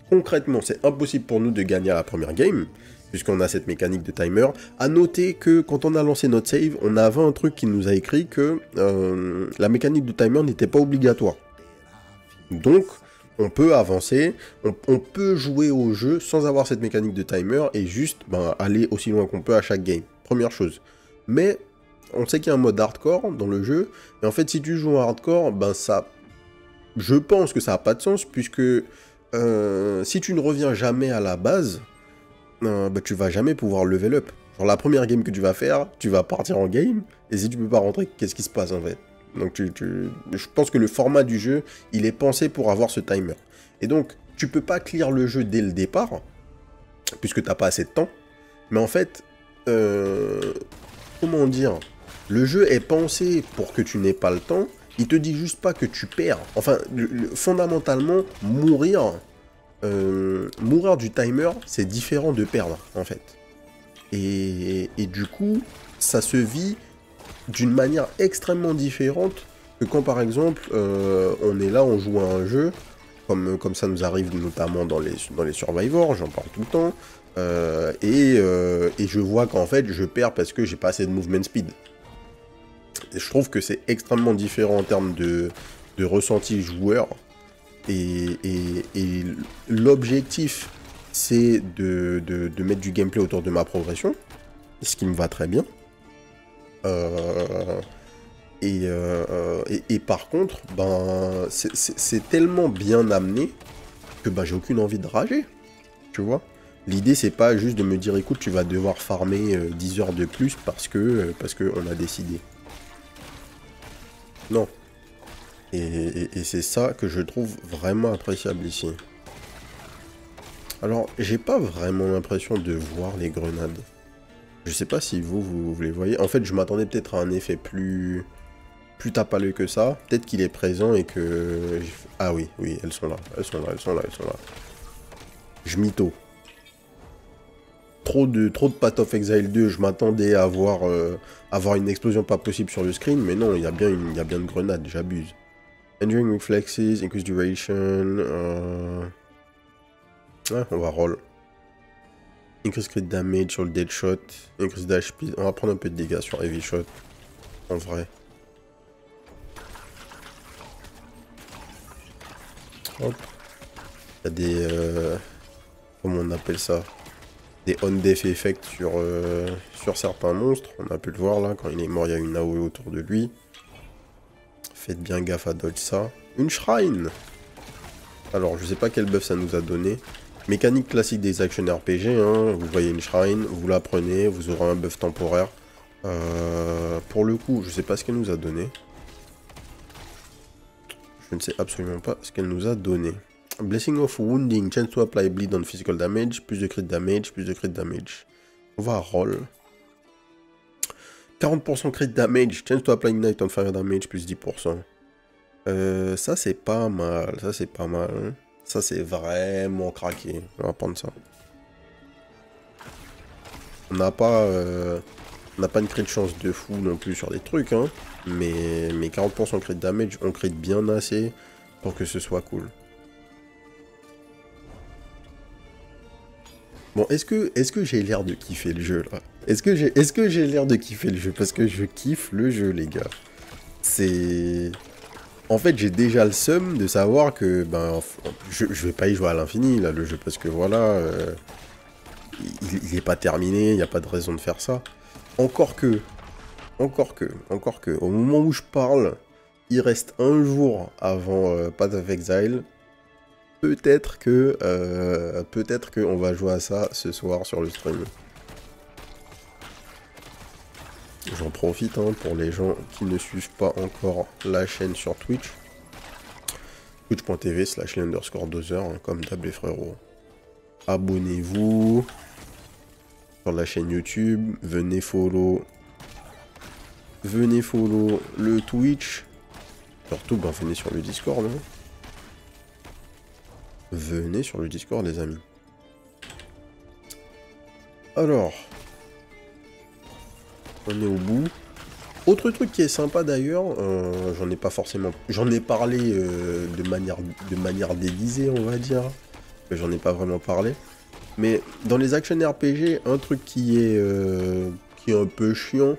concrètement, c'est impossible pour nous de gagner à la première game, puisqu'on a cette mécanique de timer. À noter que quand on a lancé notre save, on avait un truc qui nous a écrit que la mécanique de timer n'était pas obligatoire. Donc, on peut avancer, on peut jouer au jeu sans avoir cette mécanique de timer et juste aller aussi loin qu'on peut à chaque game. Première chose. Mais, on sait qu'il y a un mode hardcore dans le jeu, et en fait, si tu joues en hardcore, ça... Je pense que ça n'a pas de sens, puisque si tu ne reviens jamais à la base, tu vas jamais pouvoir level up. Genre la première game que tu vas faire, tu vas partir en game, et si tu peux pas rentrer, qu'est-ce qui se passe en fait? Donc je pense que le format du jeu, il est pensé pour avoir ce timer. Et donc, tu peux pas clear le jeu dès le départ, puisque t'as pas assez de temps, mais en fait, comment dire, le jeu est pensé pour que tu n'aies pas le temps. Il te dit juste pas que tu perds. Enfin, fondamentalement, mourir du timer, c'est différent de perdre, en fait. Et du coup, ça se vit d'une manière extrêmement différente que quand, par exemple, on est là, on joue à un jeu, comme ça nous arrive notamment dans les Survivors, j'en parle tout le temps, et je vois qu'en fait, je perds parce que j'ai pas assez de movement speed. Et je trouve que c'est extrêmement différent en termes de ressenti joueur. Et l'objectif, c'est de mettre du gameplay autour de ma progression. Ce qui me va très bien. Et par contre, c'est tellement bien amené que j'ai aucune envie de rager. Tu vois ? L'idée, c'est pas juste de me dire, écoute, tu vas devoir farmer 10 heures de plus parce que on a décidé. Non. Et c'est ça que je trouve vraiment appréciable ici. Alors, j'ai pas vraiment l'impression de voir les grenades. Je sais pas si vous les voyez. En fait, je m'attendais peut-être à un effet plus tape à l'œil que ça. Peut-être qu'il est présent et que... Ah oui, elles sont là. Elles sont là. Je mytho. Trop de Path of Exile 2, je m'attendais à avoir une explosion pas possible sur le screen, mais non, il y a bien une grenade, j'abuse. Enduring Reflexes, Increase Duration... Ouais, on va roll. Increase Crit Damage sur le Dead Shot, Increase Dash Speed, on va prendre un peu de dégâts sur Heavy Shot, en vrai. Hop. Il y a des... comment on appelle ça? Des on-def effects sur certains monstres. On a pu le voir là, quand il est mort, il y a une AOE autour de lui. Faites bien gaffe à dodge ça. Une shrine! Alors, je sais pas quel buff ça nous a donné. Mécanique classique des action RPG, hein. Vous voyez une shrine, vous la prenez, vous aurez un buff temporaire. Pour le coup, je sais pas ce qu'elle nous a donné. Je ne sais absolument pas ce qu'elle nous a donné. Blessing of Wounding, chance to apply bleed on physical damage, plus de crit damage, plus de crit damage. On va à roll. 40% crit damage, chance to apply ignite on fire damage, plus 10%. Ça c'est pas mal, ça c'est pas mal. Hein. Ça c'est vraiment craqué, on va prendre ça. On n'a pas une crit de chance de fou non plus sur des trucs, hein. Mais 40% crit damage, on crit bien assez pour que ce soit cool. Bon, est-ce que j'ai l'air de kiffer le jeu, là? Est-ce que j'ai l'air de kiffer le jeu? Parce que je kiffe le jeu, les gars. C'est... En fait, j'ai déjà le seum de savoir que... Ben, je vais pas y jouer à l'infini, là, le jeu. Parce que, voilà... il est pas terminé, il n'y a pas de raison de faire ça. Encore que... Au moment où je parle, il reste un jour avant Path of Exile... Peut-être que on va jouer à ça ce soir sur le stream. J'en profite hein, pour les gens qui ne suivent pas encore la chaîne sur Twitch. Twitch.tv/les_2h, hein, comme d'hab les frérots. Abonnez-vous sur la chaîne YouTube. Venez follow le Twitch. Surtout, ben, venez sur le Discord. Hein. Venez sur le Discord, les amis. Alors, on est au bout. Autre truc qui est sympa d'ailleurs, j'en ai pas forcément... J'en ai parlé de manière déguisée, on va dire. Mais j'en ai pas vraiment parlé. Mais dans les action RPG, un truc qui est un peu chiant,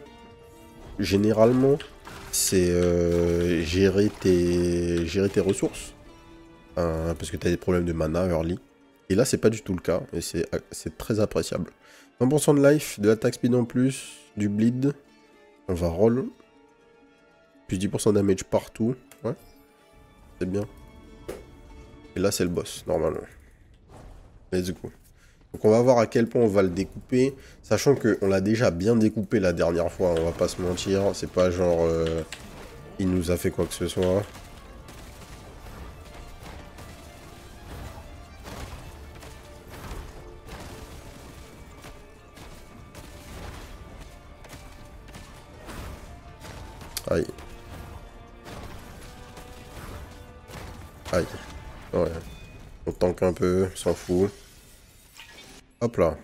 généralement, c'est gérer tes ressources. Parce que tu as des problèmes de mana early. Et là, c'est pas du tout le cas. Et c'est très appréciable. 1% de life, de l'attaque speed en plus, du bleed. On va roll. Plus 10% de damage partout. Ouais. C'est bien. Et là, c'est le boss, normalement. Let's go. Donc on va voir à quel point on va le découper. Sachant qu'on l'a déjà bien découpé la dernière fois. On va pas se mentir. C'est pas genre... il nous a fait quoi que ce soit. Aïe. Aïe. Ouais. On tank un peu, s'en fout. Hop là.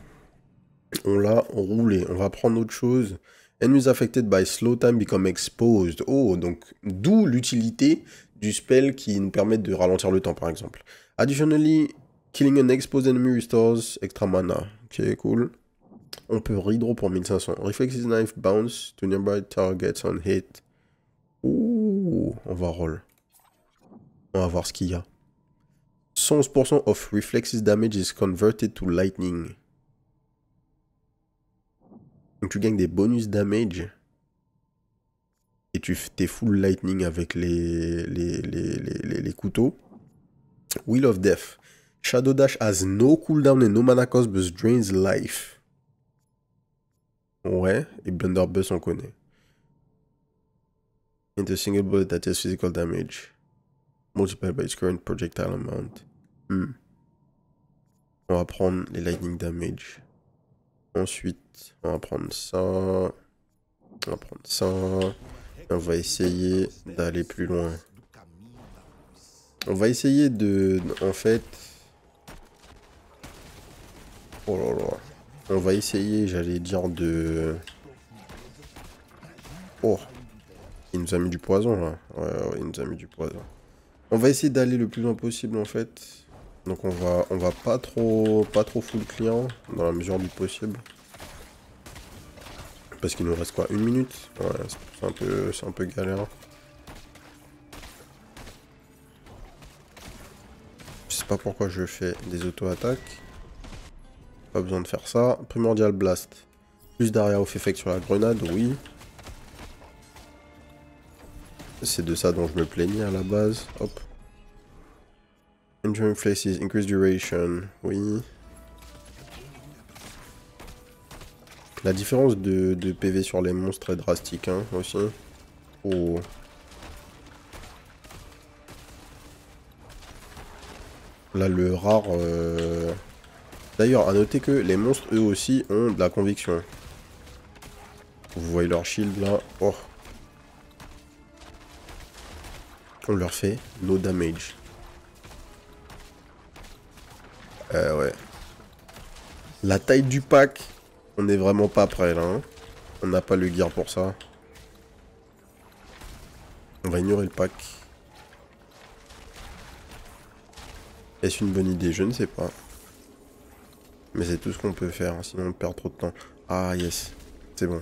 On l'a roulé. On va prendre autre chose. Enemies affected by slow time become exposed. Oh, donc d'où l'utilité du spell qui nous permet de ralentir le temps, par exemple. Additionally, killing an exposed enemy restores extra mana. Ok, cool. On peut redraw pour 1500. Reflexes knife bounce to nearby targets on hit. Ouh, on va roll. On va voir ce qu'il y a. 111% of reflexes damage is converted to lightning. Donc tu gagnes des bonus damage. Et tu t'es full lightning avec les couteaux. Wheel of Death. Shadow Dash has no cooldown and no mana cost but drains life. Ouais, et Blunderbuss on connaît. Into single bullet that is physical damage. Multiplied by its current projectile amount. On va prendre les lightning damage. Ensuite, on va prendre ça. On va prendre ça. Et on va essayer d'aller plus loin. On va essayer de... En fait... Oh là là. On va essayer, j'allais dire, de... Oh. Il nous a mis du poison, là. Ouais, il nous a mis du poison. On va essayer d'aller le plus loin possible, en fait. Donc on va pas trop full client, dans la mesure du possible. Parce qu'il nous reste quoi, 1 minute? Ouais, c'est un peu galère. pas pourquoi je fais des auto-attaques. Pas besoin de faire ça. Primordial Blast. Plus d'area off effect sur la grenade, oui. C'est de ça dont je me plaignais à la base. Hop. Enduring Flaces, increase duration, oui. La différence de PV sur les monstres est drastique, hein, aussi. Oh. Là, le rare... D'ailleurs, à noter que les monstres, eux aussi, ont de la conviction. Vous voyez leur shield, là. Oh. On leur fait no damage. Ouais. La taille du pack, on n'est vraiment pas prêt, là. Hein. On n'a pas le gear pour ça. On va ignorer le pack. Est-ce une bonne idée? Je ne sais pas. Mais c'est tout ce qu'on peut faire, hein, sinon on perd trop de temps. Ah yes, c'est bon.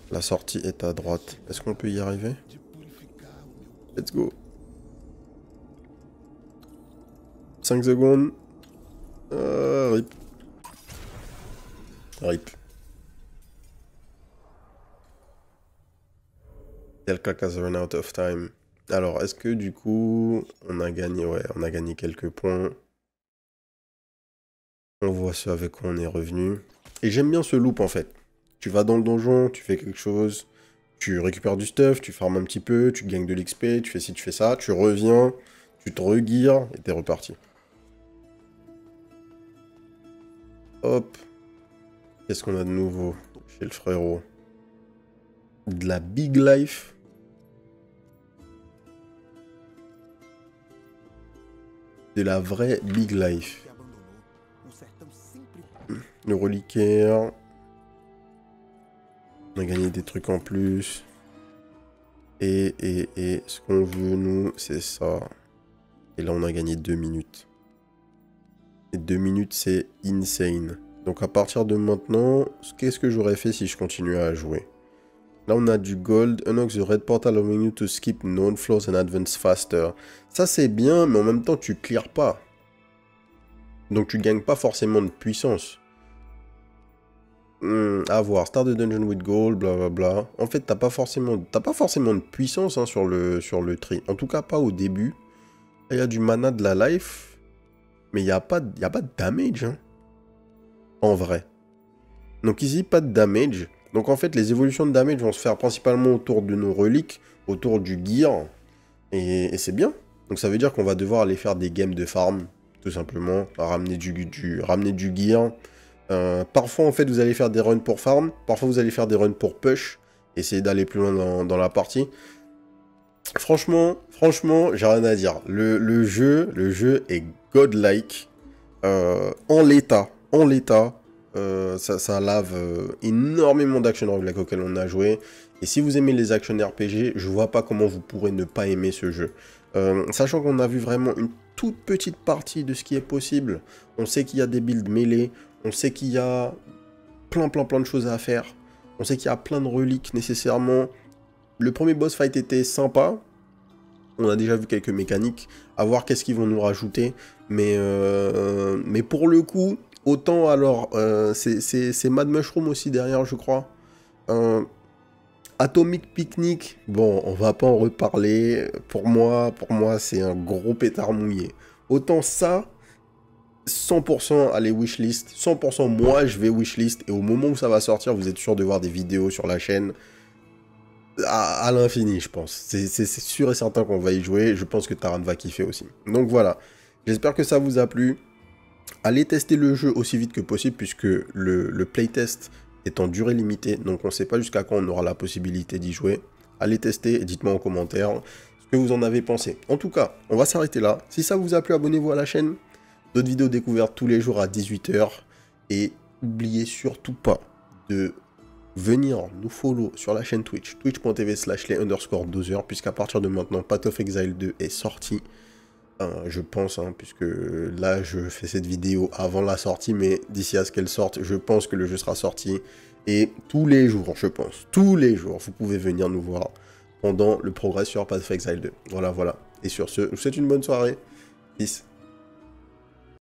La sortie est à droite. Est-ce qu'on peut y arriver? Let's go. 5 secondes. Rip. Rip. Telclac has run out of time. Alors, est-ce que du coup, on a gagné? Ouais, on a gagné quelques points. On voit ce avec quoi on est revenu. Et j'aime bien ce loop en fait. Tu vas dans le donjon, tu fais quelque chose, tu récupères du stuff, tu farmes un petit peu, tu gagnes de l'XP, tu fais ci, tu fais ça, tu reviens, tu te regears et t'es reparti. Hop. Qu'est-ce qu'on a de nouveau chez le frérot? De la big life. De la vraie big life. Le reliquaire. On a gagné des trucs en plus. Et ce qu'on veut, nous, c'est ça. Et là, on a gagné 2 minutes. Et 2 minutes, c'est insane. Donc, à partir de maintenant, qu'est-ce que j'aurais fait si je continuais à jouer? Là, on a du gold. Unlock the red portal allowing you to skip known floors and advance faster. Ça, c'est bien, mais en même temps, tu clears pas. Donc, tu gagnes pas forcément de puissance. À voir. Start the dungeon with gold, blablabla. En fait, t'as pas forcément de puissance hein, sur le tree. En tout cas, pas au début. Il y a du mana de la life. Mais il n'y a pas de damage. Hein, en vrai. Donc ici, pas de damage. Donc en fait, les évolutions de damage vont se faire principalement autour de nos reliques, autour du gear. Et c'est bien. Donc ça veut dire qu'on va devoir aller faire des games de farm, tout simplement. Ramener du gear. Parfois, en fait, vous allez faire des runs pour farm. Parfois, vous allez faire des runs pour push. Essayer d'aller plus loin dans la partie. Franchement, j'ai rien à dire. Le jeu est godlike. En l'état. Ça lave énormément d'action roguelike auxquels on a joué. Et si vous aimez les action RPG, je vois pas comment vous pourrez ne pas aimer ce jeu. Sachant qu'on a vu vraiment une toute petite partie de ce qui est possible. On sait qu'il y a des builds mêlés. On sait qu'il y a plein de choses à faire. On sait qu'il y a plein de reliques nécessairement. Le premier boss fight était sympa. On a déjà vu quelques mécaniques. À voir qu'est-ce qu'ils vont nous rajouter. Mais pour le coup, autant alors, c'est Mad Mushroom aussi derrière, je crois. Atomic Picnic, bon, on va pas en reparler. Pour moi c'est un gros pétard mouillé. Autant ça... 100% allez wishlist, 100% moi je vais wishlist et au moment où ça va sortir vous êtes sûr de voir des vidéos sur la chaîne à l'infini je pense. C'est sûr et certain qu'on va y jouer, je pense que Taran va kiffer aussi. Donc voilà, j'espère que ça vous a plu. Allez tester le jeu aussi vite que possible puisque le playtest est en durée limitée, donc on ne sait pas jusqu'à quand on aura la possibilité d'y jouer. Allez tester et dites-moi en commentaire ce que vous en avez pensé. En tout cas, on va s'arrêter là. Si ça vous a plu, abonnez-vous à la chaîne. D'autres vidéos découvertes tous les jours à 18 h. Et n'oubliez surtout pas de venir nous follow sur la chaîne Twitch. Twitch.tv/les_12h. Puisqu'à partir de maintenant, Path of Exile 2 est sorti. Je pense, hein, puisque là, je fais cette vidéo avant la sortie. Mais d'ici à ce qu'elle sorte, je pense que le jeu sera sorti. Et tous les jours, je pense, tous les jours, vous pouvez venir nous voir pendant le progrès sur Path of Exile 2. Voilà. Et sur ce, je vous souhaite une bonne soirée. Peace.